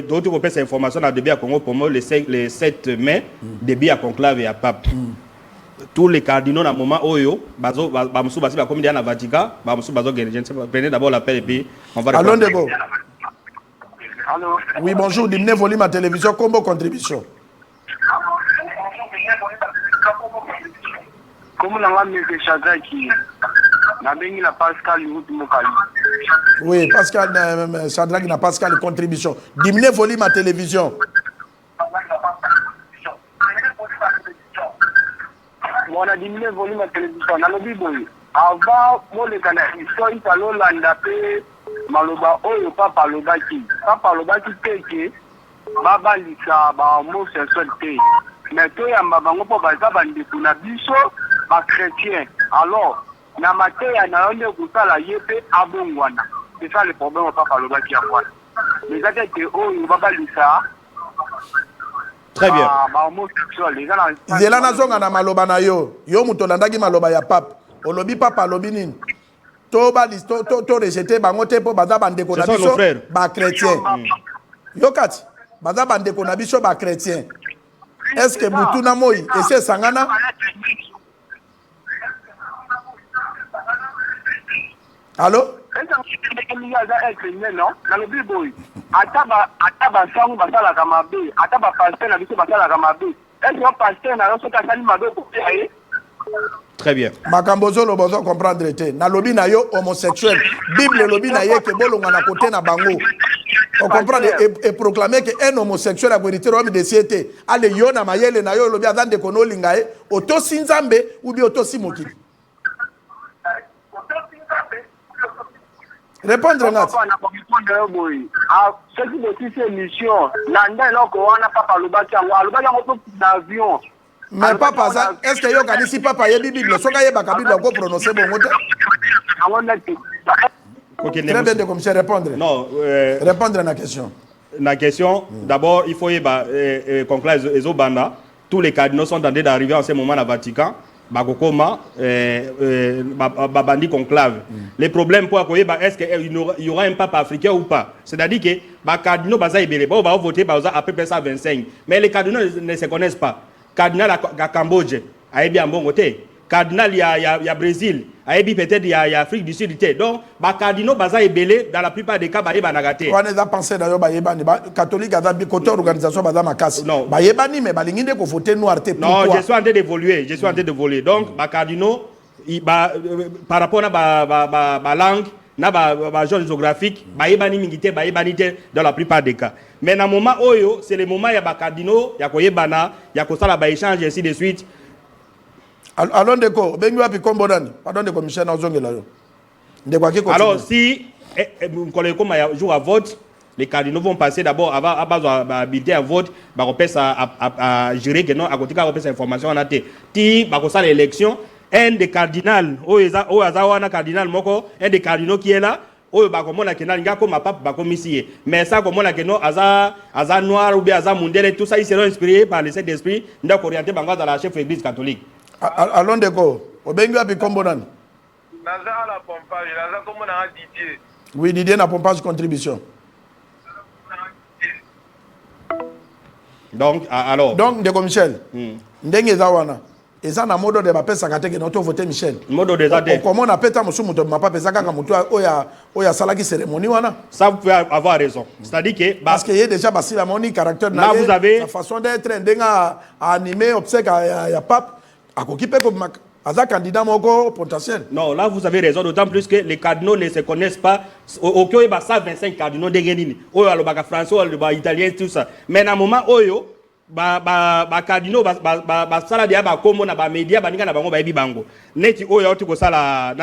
d'autres vont faire cette information dans le début à Congo pour moi le 7 mai, début à conclave et à pape. Tous les cardinaux dans le moment où ils sont comme dans le Vatican, ils sont prenez d'abord l'appel et puis on va répondre. Allons Ndeko. Allô. Oui, bonjour, dimne volume à télévision, combo contribution. Comment on va mieux que Chazak qui n'a béni la Pascal Mokali. Oui, Pascal, Shadrach n'a Pascal contribution. Diminuez volume à télévision. On a diminué volume à télévision. On a le biboui. Avant, moi, les Canadiens, ils sont allés l'andapé, Maloba, oh, papa Lobaki. Papa Lobaki, teke, Baba Lisa, homosexuel, mais toi, il y a un bango pour Baba Ndekuna Biso, chrétien. Alors, na mateya na onde kusala yepe abongwana. C'est ça le problème au papa le baki à moi. Les attaques oh il va balisa. Très bien. Zela na zonga na maloba na yo. Yo mutolandaki maloba ya pape. Olobi papa olobi nini? To rejeter bango te po baza bandeko na biso ba chrétien. Yo kati baza bandeko na biso ba chrétien. Est-ce que Mutuna Moi ese sangana? Allô? Très bien. Makambozo lo bozo comprendre te. Na lobi na yo homosexuel. Bible lobi na ye ke bolonga na côté na bango. On comprend et proclamer que un homosexuel a hérité homme de société. Ale yo na mayele na yo lobi azande kono lingae oto sinzambe ou bi oto simokili. Répondre Nat. Ce qui est cette émission, l'andé loko wana papa lobaki yango d'avion. Mais papa ça, est-ce que yo kanisi papa yebi Bible soka yeba ka Bible ko prononcer bongo te? OK, très bien de comme ça répondre. Non, répondre à la question. La question, d'abord, il faut conclure les Obanda. Tous les cardinaux sont en train d'arriver en ce moment à Vatican. Bakokoma, Babandi conclave. Les problèmes pour est-ce qu'il y aura un pape africain ou pas? C'est-à-dire que les cardinaux vont voter à peu près 125. Mais les cardinaux ne se connaissent pas. Cardinal à Cambodge, à bien bon côté. Cardinal il y a Brésil, à peut-être il y a Afrique du Sud. Donc, les cardinaux dans la plupart des cas, ils sont nagaté. On a pensé d'ailleurs, les catholiques, côté organisation, non, mais non, je suis en train d'évoluer. Donc, les cardinaux, par rapport à la langue, la zone géographique, dans la plupart des cas. Mais dans le moment où c'est le moment où il y a des cardinaux, il y a des échanges, et ainsi de suite. Alors, si un jour à vote, les cardinaux vont passer d'abord à habiliter un vote, à gérer que non, à côté de l'information en athée. Si l'élection, un des cardinaux, un des cardinaux qui est là, mais ça, comme on a que noir ou bien mondial, tout ça, ils seront inspirés par les sept esprits, donc orientés dans la chef église catholique. Allons de quoi? Obengu api kombonan. Naza la pompage, naza comme on a Didier. Oui, Didier na pompage contribution. Donc, alors. Donc, de Michel. Ndenge zawana. Et ça na modo de ba pesa kateke na to voter Michel. Modo de zate. Comment on appelle ta musumu to ma pa pesa kaka mutu oya salaki cérémonie wana. Ça vous pouvez avoir raison. C'est-à-dire que parce qu'il y a déjà passé la moni caractère là vous avez la façon d'être ndenga animé obsèque ya pape. Un candidat potentiel. Non, là vous avez raison, d'autant plus que les cardinaux ne se connaissent pas. Au il y a 125 cardinaux de Guénini. Il y a français, il y a italien, tout ça. Mais à un moment où les cardinaux, ça là, comme on a médias, ils ont des bango. Neti où il y a tout ça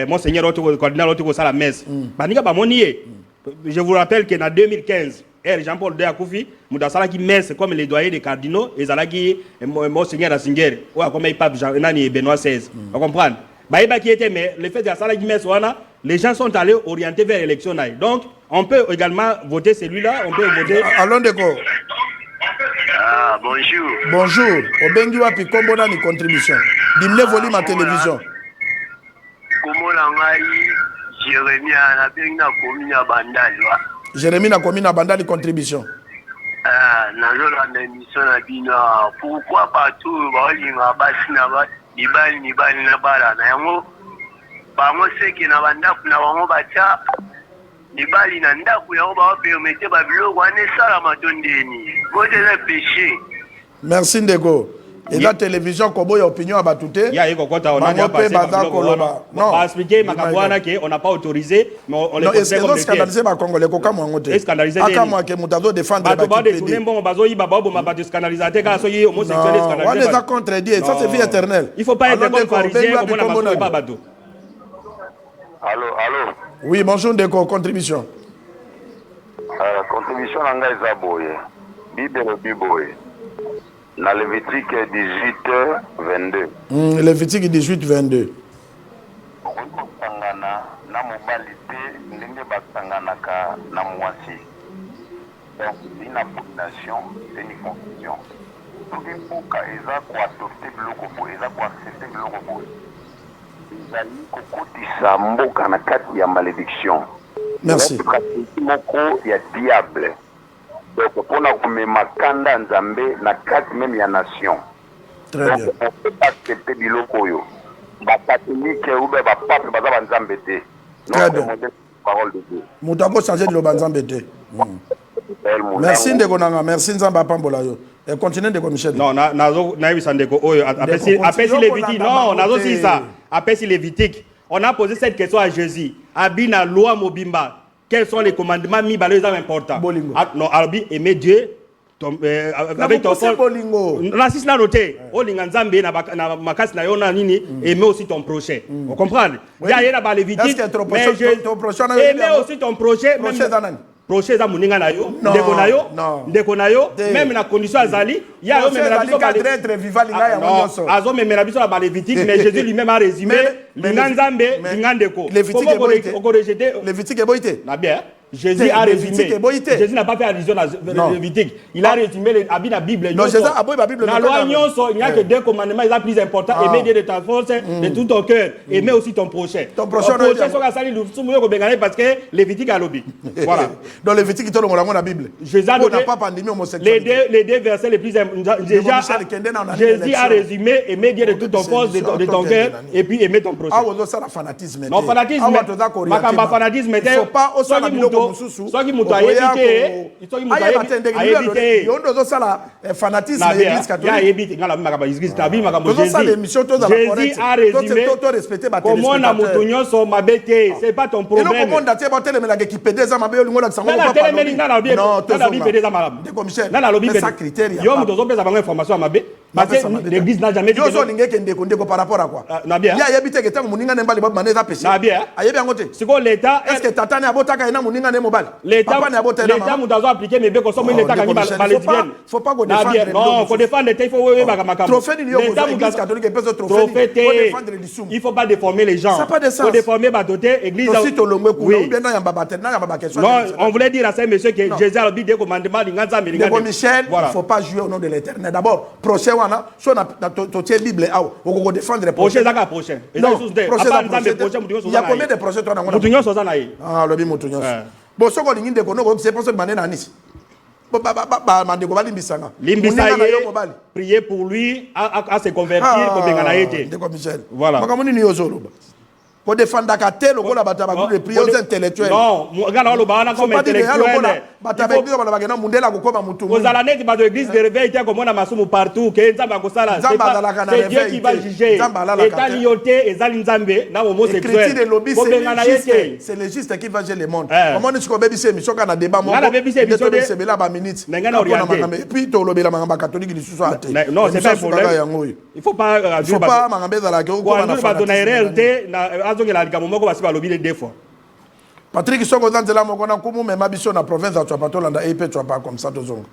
monseigneur, cardinal, tout ça la messe. Je vous rappelle qu'en 2015. Jean-Paul II Akoufi, Moudasala qui messe comme les doyers des cardinaux, et Zalaki, Monseigneur Asinger, ou comme le pape Benoît XVI. Vous comprenez? Mais le fait de la salle qui messe, les gens sont allés orienter vers l'élection. Donc, on peut également voter celui-là, on peut voter. Allons de quoi? Ah, bonjour. Bonjour. Obengi wapi kombo na ni contribution. Dimle volume à télévision. Comment l'angai Jérémie a bien na commune à Bandal. Jérémie na commune à Bandal contribution. Ah, nazola na émission na bina. Pourquoi partout balinga basi na ba ni bali na bala na yango. Bango seki na bandaku na bango bacha ni bali na ndaku yango ba permettre ba biloko ane sala matondeni. Côté le péché. Merci Ndeko. Et la télévision kobo ya opinion abatute. Ya iko kota on a passé. Non, pas expliquer makabwana que on n'a pas autorisé mais on les considère comme des scandaliser ba congolais ko kama ngote. Est scandaliser. Akama ke mutazo défendre ba ba de tourner bon bazo yi baba bo ma ba scandaliser ka so yi homosexuel scandaliser. On les a contredit, ça c'est vie éternelle. Il faut pas être comme pharisien comme on a pas bateau. Allô. Oui, bonjour Ndeko, contribution. Contribution nanga eza boye. Bible. Dans Lévitique 18, 22. Lévitique 18, 22. une abomination, c'est une confusion. Tout le monde a adopté le accepté le ezali kokotisa mboka na kati ya malédiction. Merci. Moko ya diable. Donc pour na komema kanda nzambe na kati même ya nation. Très bien. On peut pas accepter biloko oyo. Ba catholique ou ba pape baza ba nzambe te. Très bien. Parole de Dieu. Moutako changer de l'obanzambe te. Merci ndeko nanga, merci nzamba pambola yo. Et continue ndeko Michel. Non, nazo ndeko oyo apesi Lévitique. Non, nazo si ça. Apesi Lévitique. On a posé cette question à Jésus. Abina loi mobimba. Quels sont les commandements mis par les hommes importants? Non, Albi aimer Dieu. Avec ton corps. Racisme là noté. Olinga nzambe na makasi na yo na nini aimer aussi ton prochain. Vous comprenez? Il y a la Lévitique. Mais aimer aussi ton prochain. Projet za muninga na yo, ndeko na yo, même na condition azali, il y a même la biso être vivant linga ya monso. Azo même la biso ba Lévitique, mais Jésus lui-même a résumé linganzambe, lingandeko. Lévitique est boité. Lévitique est boité. Na bien. Jésus a résumé. Jésus n'a pas fait allusion à Lévitique. Il a résumé la Bible. Non, Jésus a beau la Bible. La loi, il n'y a que deux commandements, ils sont plus importants. Aimer Dieu de ta force, de tout ton cœur. Aimer aussi ton prochain. Ton prochain, parce que Lévitique a lobby. Voilà. Donc Lévitique, il y a la Bible. Jésus a donné les deux versets les plus importants. Jésus a résumé aimer Dieu de toute ton force, de ton cœur, et puis aimer ton prochain. Non, fanatisme. Il ne faut pas aussi soki mutu ayebite yondo sala fanatisme ya église catholique ya yebite ngala makaba église tabi makabo Jésus a résumé comment na mutu nyonso mabete c'est pas ton problème et le monde atie ba telemela ki pedeza mabe lingo la sango pas telemeli na obi na obi pedeza malamu de Michel na lobi ça critère yo mutu zo pesa bango information mabe parce que l'église n'a jamais dit yo zo lingeke ndeko par rapport à quoi na bien ya yebite ke tango muninga nemba liba maneza péché na bien ayebi angote siko l'état est-ce que tatane abotaka ina muninga ne mobile l'état mutu appliquer mais beko somo l'état kangi balesienne faut pas go défendre non faut défendre l'état il faut wewe baka makamo trophée ni yo église catholique peut trophée faut défendre les sous il faut pas déformer les gens faut déformer badoté église aussi tolongwe kuna ou bien na yamba batena yamba ba question non on voulait dire à ça monsieur que Jésus a dit des commandements linganza mais Michel il faut pas jouer au nom de l'Éternel d'abord prochain wana so na to tie bible awo on défendre prochain zaka prochain il y a combien de projets toi na ngona mutu nyonso za na ye ah lobi mutu nyonso bo soko lingi ndeko no c'est pour ça que mané na nisi ba mandeko balimbisanga prier pour lui à se convertir ko benga na yete ndeko Michel voilà makamoni ni yozoloba ko défendre ka telo ko la bata ba groupe de prières intellectuels non ngana lo bana comme intellectuel bata ba église ba na mundela ko koma mutu ko zala neti ba de église de réveil te ko mona masumu partout ke nzamba ko sala c'est Dieu qui va juger état lioté ezali nzambe na homosexuel ko benga na yete c'est le juste qui va gérer le monde comment ni ko bebise mi soka na débat moko de se bela ba minutes ngana orienté et puis to lobela manga catholique li susu ate non c'est pas problème il faut pas manga bezala ke ko na réalité na Patrick Soko Zanzela Mokona Kumu mema biso na province ya Tshwapatolanda et pe Tshwapa comme ça tozongo.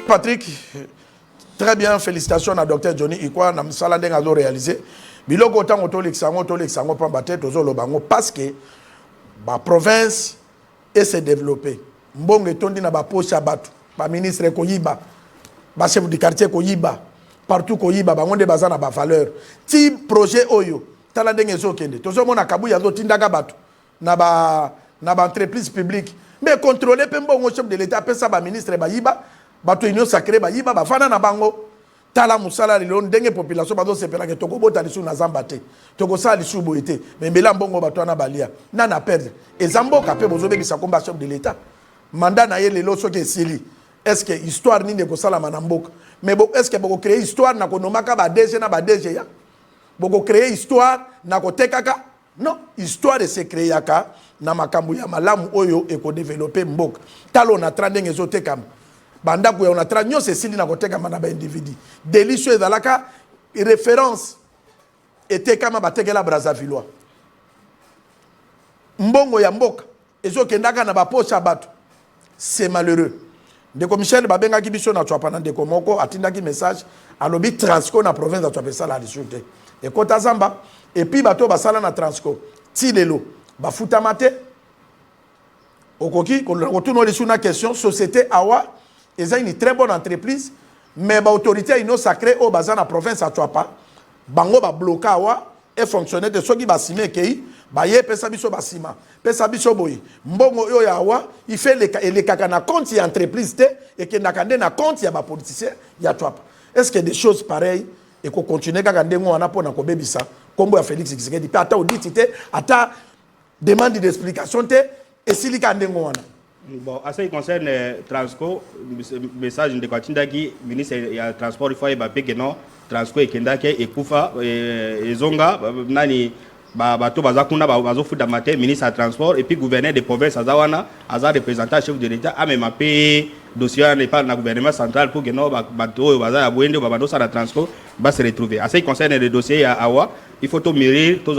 Patrick, très bien, félicitations à Dr Johnny Ikwa, na msala ndenga zo réaliser. Biloko autant tolexango pambate tozo lobango parce que ba province et se développer. Mbonge tondi na ba pocha batu, ba ministre koyiba, ba chef du quartier koyiba, partout koyiba ba ngonde bazana ba valeur. Ti projet oyo, tala ndenge zo kende. Tozo mona kabuya zo tindaka batu. na ba entreprise publique mais contrôler pe mbongo chef de l'état pe ça ba ministre ba yiba ba to union sacrée ba yiba ba fana na bango tala musala lelo ndenge population ba do sepela ke toko bota lisu na zamba te toko sa lisu boité mais mbela mbongo ba to na balia na na perdre ezamboka pe bozo bekisa komba chef de l'état mandat na ye lelo soki esili est-ce que histoire ni de ko sala manamboka mais est-ce que boko créer histoire na ko nomaka ba DG na ba DG ya boko créer histoire na ko tekaka non histoire de se créer yaka na makambu ya malamu oyo eko développer mboka talo na trending ezotekam banda ko ya na tranyo se sili na ko tekama na ba individu délicieux ezalaka référence etekama batekela Brazzavillois mbongo ya mboka ezokendaka na ba pocha bato c'est malheureux. Ndeko Michel babenga ki biso na tshwapa na ndeko moko atindaki message alobi Transco na province de tshwapa sala disute et kota zamba et puis bato basala na Transco ti lelo bafuta mate okoki ko retourner sur une question société awa eza une très bonne entreprise mais ba autorité ino sacré au bazana na province de tshwapa bango ba bloquer awa et fonctionner de ceux qui basime kei ba ye pesa biso basima pesa biso boyi mbongo yo ya wa il fait les kaka na compte ya entreprise te et que nakande na compte ya ba politicien ya twapa est-ce que des choses pareilles et qu'on continue kaka ndengo wana pona ko bebisa kombo ya Félix Tshisekedi pe ata audit te ata demande d'explication te et silika ndengo wana. Bon, à ce qui concerne Transco, message de Kwatindaki, ministre du Transport, il faut que non, Transco et Kendake et Koufa et Zonga, nani bato bazakuna bazofuda matin ministre du Transport et puis gouverneur de province azawana aza représentant chef de l'État a même appelé dossier n'est pas le gouvernement central pour que non bato baza boende babando sa Transco va se retrouver. À ce qui concerne le dossier à Awa, il faut tout mûrir, tous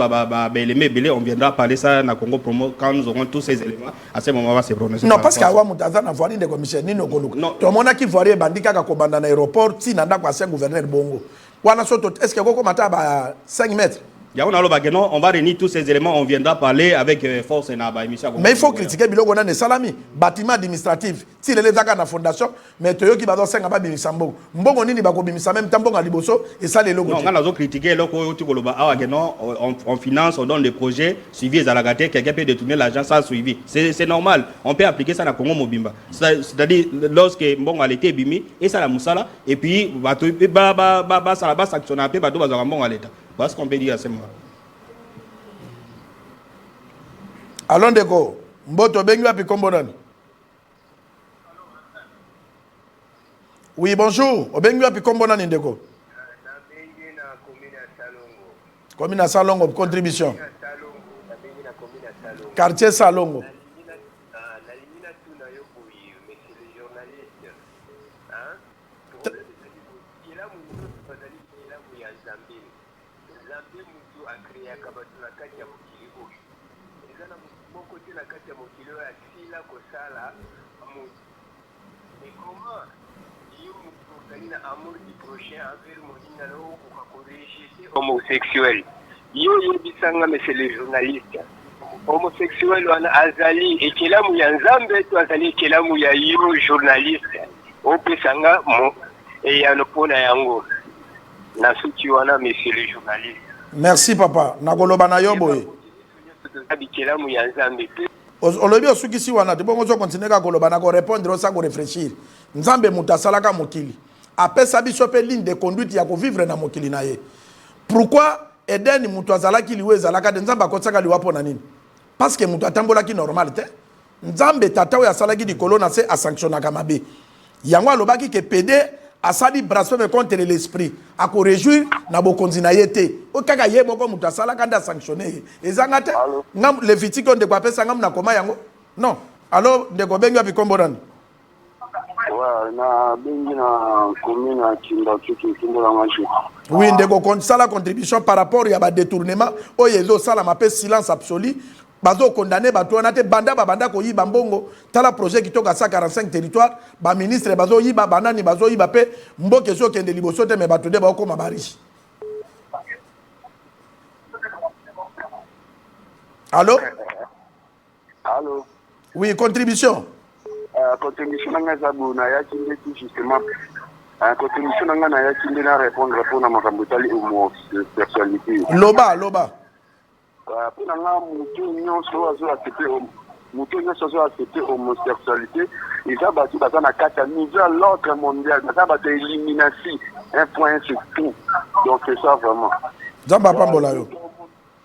belé, on viendra parler ça na Congo Promo quand nous aurons tous ces éléments. À ce moment, on va se prononcer. Non, parce qu'Awa Moutaza n'a voiri de commissaire ni no Kolo. Non, tout le monde qui voiri bandika ka kobanda na aéroport, si nanda kwa sen gouverneur Bongo. Wana soto, est-ce que Koko Mata ba 5 mètres? On va réunir tous ces éléments, on viendra parler avec force et Naba. Mais il faut critiquer Biloko na salami, bâtiment administratif. Si les zaka na fondation, mais toyo ki ba do 5 ba bimisambo. Mbongo nini ba ko bimisa même tambonga liboso et ça les logos. Non, on a critiqué loko tu koloba on finance, on donne des projets suivis à la gâté, quelqu'un peut détourner l'argent sans suivi. C'est normal. On peut appliquer ça na Congo Mobimba. C'est-à-dire lorsque mbongo a été bimi et ça la musala et puis ba ça ba sanctionner un peu ba do ba mbongo à l'état. Parce qu'on peut dire à ce moment. Allons Ndeko, Mboto Bengu api Kombonani. Oui, bonjour. Obengu api Kombonani Ndeko. Commune à Salongo, contribution. Quartier Salongo. Homosexuel. Yo bisanga mais c'est les journalistes. Homosexuel wana azali ekelamu ya nzambe to azali ekelamu ya yo journaliste. Opesanga mo et ya nopona yango. Na suki wana mais c'est les journalistes. Merci papa. Nakoloba na yo boye. Ekelamu ya nzambe. Olobi osuki si wana tebongo zo continuer ka koloba na ko répondre osa ko réfléchir. Nzambe mutasalaka mokili. Apesa biso pe ligne de conduite ya ko vivre na mokili na ye. Pourquoi Eden mutu azalaki liwe ezalaka de nzambe akotsaka liwa pona nini? Parce que mutu atambolaki normal te. Nzambe tata oyo asalaki likolo na se asanctionnaka mabe. Yango alobaki ke PD asali blasphème contre l'esprit. Ako réjouir na bokonzi na ye te. O kaka ye moko mutu asalaka nda sanctionner. Ezanga te. Ngam Lévitique on de quoi pesa ngam na koma yango? Non. Alors ndeko bengi api komborani. Na bengi na commune à Kimbola Machi. Oui, ndeko sala contribution par rapport ya ba détournement o yezo sala mape silence absolu bazo condamner bato na te banda ko yiba mbongo tala projet qui toka 145 territoires ba ministre bazo yiba banani bazo yiba pe mboke so kende liboso te me bato de ba ko mabarishi. Allô? Allô? Oui, contribution. Contribution na zabu na ya kinde justement. Contribution na ya kinde na répondre pour na makambo tali homosexualité. Loba. Pour accepter homosexualité, ils ont battu dans la carte à l'autre mondial, ils ont battu élimination, un point c'est tout. Donc c'est ça vraiment. Zamba Pambola yo.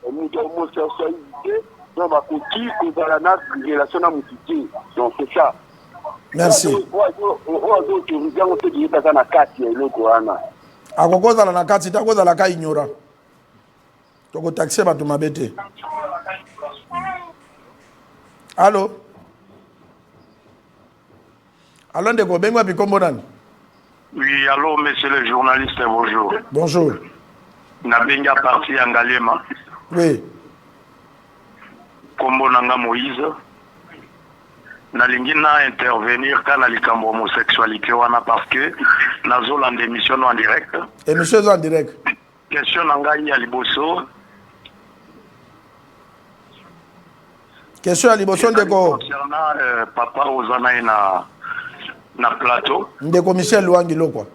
Homosexualité, donc va qui dans la relation à musique. Donc c'est ça. Merci. Akokoza la nakati takoza la ka ignora. Toko taxer ba to mabete. Allô? Allô, Ndeko Bengwa Pikombonan. Oui, allô, monsieur le journaliste, bonjour. Bonjour. Nabenga parti Angalema. Oui. Kombonanga Moïse. Nalingi na intervenir quand la likambo homosexualité wana parce que nazo la émission en direct. Émission en direct. Question nanga ya liboso. Question à Liboson Ndeko. Concernant papa Ozana na plateau. Ndeko Michel Luangilo quoi.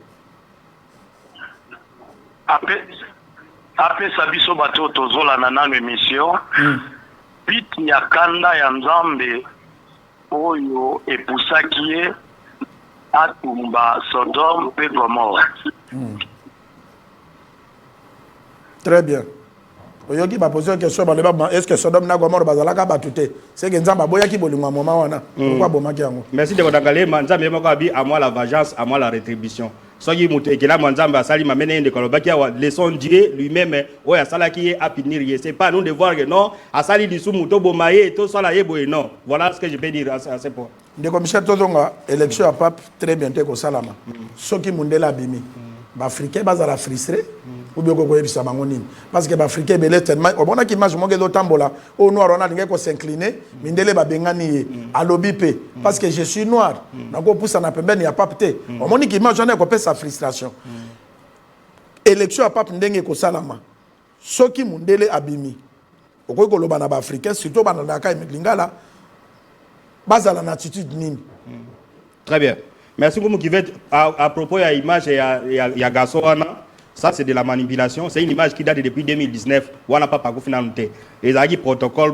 Après sabiso bato tozola na nano émission. Pit nyakanda ya Nzambe oyo epusaki ye atumba Sodome et Gomorrhe. Très bien. Oyoki ba poser une question est-ce que Sodome na Gomorrhe bazalaka batute? C'est que Nzamba boyaki bolingwa moment wana. Pourquoi bomaki yango? Merci de kodangale Nzambe moko abi à moi la vengeance, à moi la rétribution. Soki mutu ekela Nzambe asali mamene ende kolobaki wa leçon Dieu lui-même oya salaki a punir ye. C'est pas nous de voir que non, asali disu muto bomaye to sala yebo non. Voilà ce que je peux dire à ce point. Ndeko Michel Tozonga élection à pape très bientôt ko salama. Soki mundela bimi. Ba africain bazala frustré. Ou bien qu'on ait parce que les Africains belé tellement au bon qui image monge tambola au noir on a dingue ko s'incliner mindele ba bengani à l'obipé parce que je suis noir nako poussa na pembeni ya pape te au moni qui image on a ko sa frustration élection à pape ndenge ko salama soki mundele abimi okoki ko loba na ba africain surtout ba na ka lingala bazala na attitude nini. Très bien, merci beaucoup qui va à propos ya image ya Gasoana. Ça, c'est de la manipulation. C'est une image qui date depuis 2019. On n'a pas parcouru finalement. Et il y a un protocole,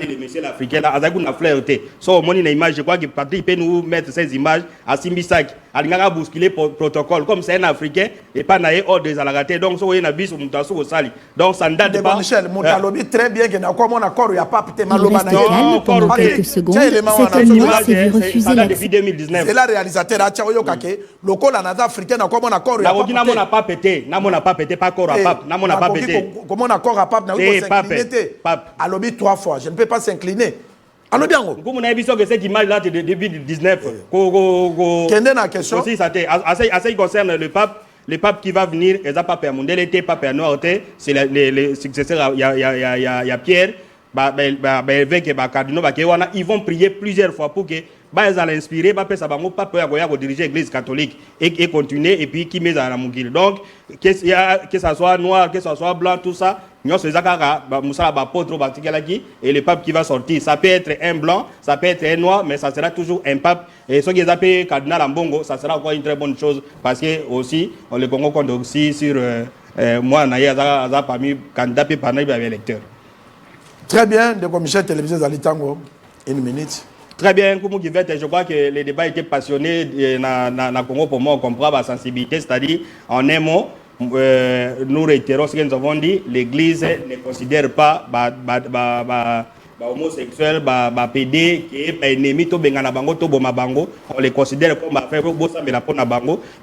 les messieurs africains, il y a une fleur. So, on a une image, je crois que Patrick peut nous mettre ces images à Simbisak. Il y a un bousculer protocole. Comme c'est un Africain, et pas naïe hors des alagatés. Donc, so, il y a un bis au Moutassou au Sali. Donc, ça ne date pas. Michel, Moutalobi, très bien, qu'il y a comme un accord, il n'y a pas peut-être mal Il reste calme pendant quelques secondes. Cette nuance s'est vu refuser depuis 2019. C'est la réalisateur, à Tchaoyo Kake, le col en africain, il y a comme un accord, il n'y a pas pété. On n'a pas pété, pas corps à pape. On n'a pas pété. Comment on accord à pape n'a pas pété. À l'objet 3 fois. Je ne peux pas s'incliner. Alors bien. Comme on a vu que cette image là de 2019. Quelle est la question? Aussi ça qui concerne le pape qui va venir, et ça pape Mondel était pape noir, c'est les successeurs. Il y a Pierre, évêque et cardinaux, ils vont prier plusieurs fois pour que ils allaient inspirer, pas ça pas peur diriger l'église catholique et continuer et puis qui met dans la mugile. Donc que ça soit noir, que ça soit blanc, tout ça, nous sommes et le pape qui va sortir, ça peut être un blanc, ça peut être un noir, mais ça sera toujours un pape. Et ce qui est appelé cardinal Ambongo, ça sera encore une très bonne chose parce que aussi on le Congo compte aussi sur moi Naya parmi candidat et parmi les électeurs. Très bien, de commissaire télévisé Zalitango, une minute. Très bien, je crois que les débats étaient passionnés dans le Congo pour moi, on comprend la sensibilité, c'est-à-dire en un mot, nous réitérons ce que nous avons dit, l'Église ne considère pas homosexuel, PD, qui est ennemi, on les considère comme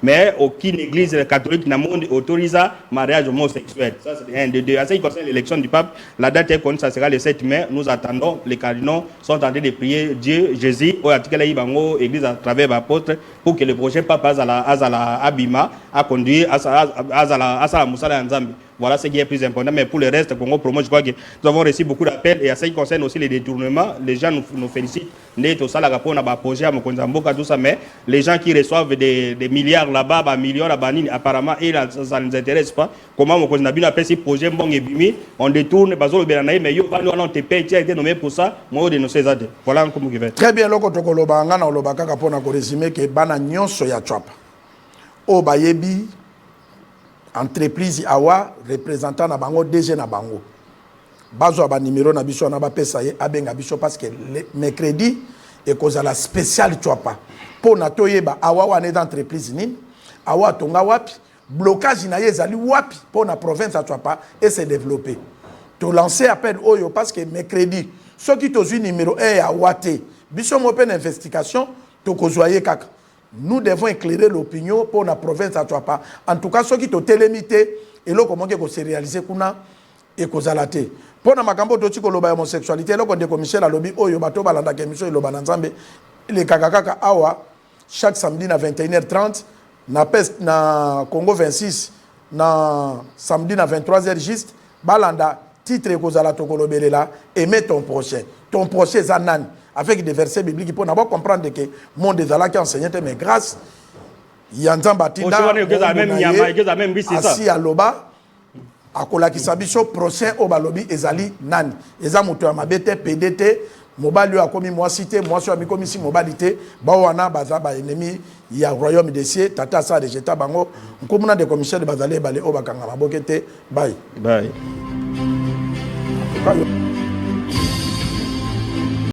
mais aucune église catholique n'a autorisé le mariage homosexuel. Ça, c'est un de deux. En ce qui concerne l'élection du pape, la date est connue, ça sera le 7 mai. Nous attendons, les cardinaux sont en train de prier Dieu, Jésus, l'église à travers l'apôtre, pour que le prochain pape Azala Abima a conduit Azala Moussala Nzambi. Voilà ce qui est plus important. Mais pour le reste, Congo Promo, je crois que nous avons reçu beaucoup d'appels. Et à ce qui concerne aussi les détournements, les gens nous félicitent. Mais les gens qui reçoivent des milliards là-bas, millions là-bas, apparemment, ça ne nous intéresse pas. Comment on a appelé ces projets, on détourne, mais on te paye, tu as été nommé pour ça. Moi, de nos César. Voilà un comment il très bien, loko tokoloba ngana olobaka kapona ko résumer que bana nyonso ya chwapa. O bayebi entreprise awa représentant na bango DG na bango bazo ba numéro na biso na ba pesa ye abenga biso parce que mercredi et cause la spécial tu pas pour na toyeba awa wana d'entreprise nini awa tonga wapi blocage na yezali wapi pour na province tu pas et se développer to lancer appel oyo parce que mercredi ceux qui tozu numéro 1 à Wate biso mo pen investigation to kozoyer kaka nous devons éclairer l'opinion pour la province à toi pas en tout cas ceux qui te télémité et là comment que se réaliser kuna et kozalate pour na makambo to tiko loba homosexualité là quand de Michel alobi oyo bato balanda ke mission loba na nzambe les kakaka awa chaque samedi à 21h30 na Congo 26 na samedi à 23h juste balanda titre kozala to kolobelela aimer ton prochain zanan avec des versets bibliques pour n'avoir comprendre que mon désalaki enseignant mais grâce yanzamba tinda même asi aloba akola ki sabiso prochain au balobi ezali nani eza moto ya mabete PDT mobali akomi mwasité mwasi amikomi si mobilité ba wana baza ba ennemi ya royaume des cieux tata sa rejeta bango nkomuna de commissaire de bazale bale o bakanga mabokete bye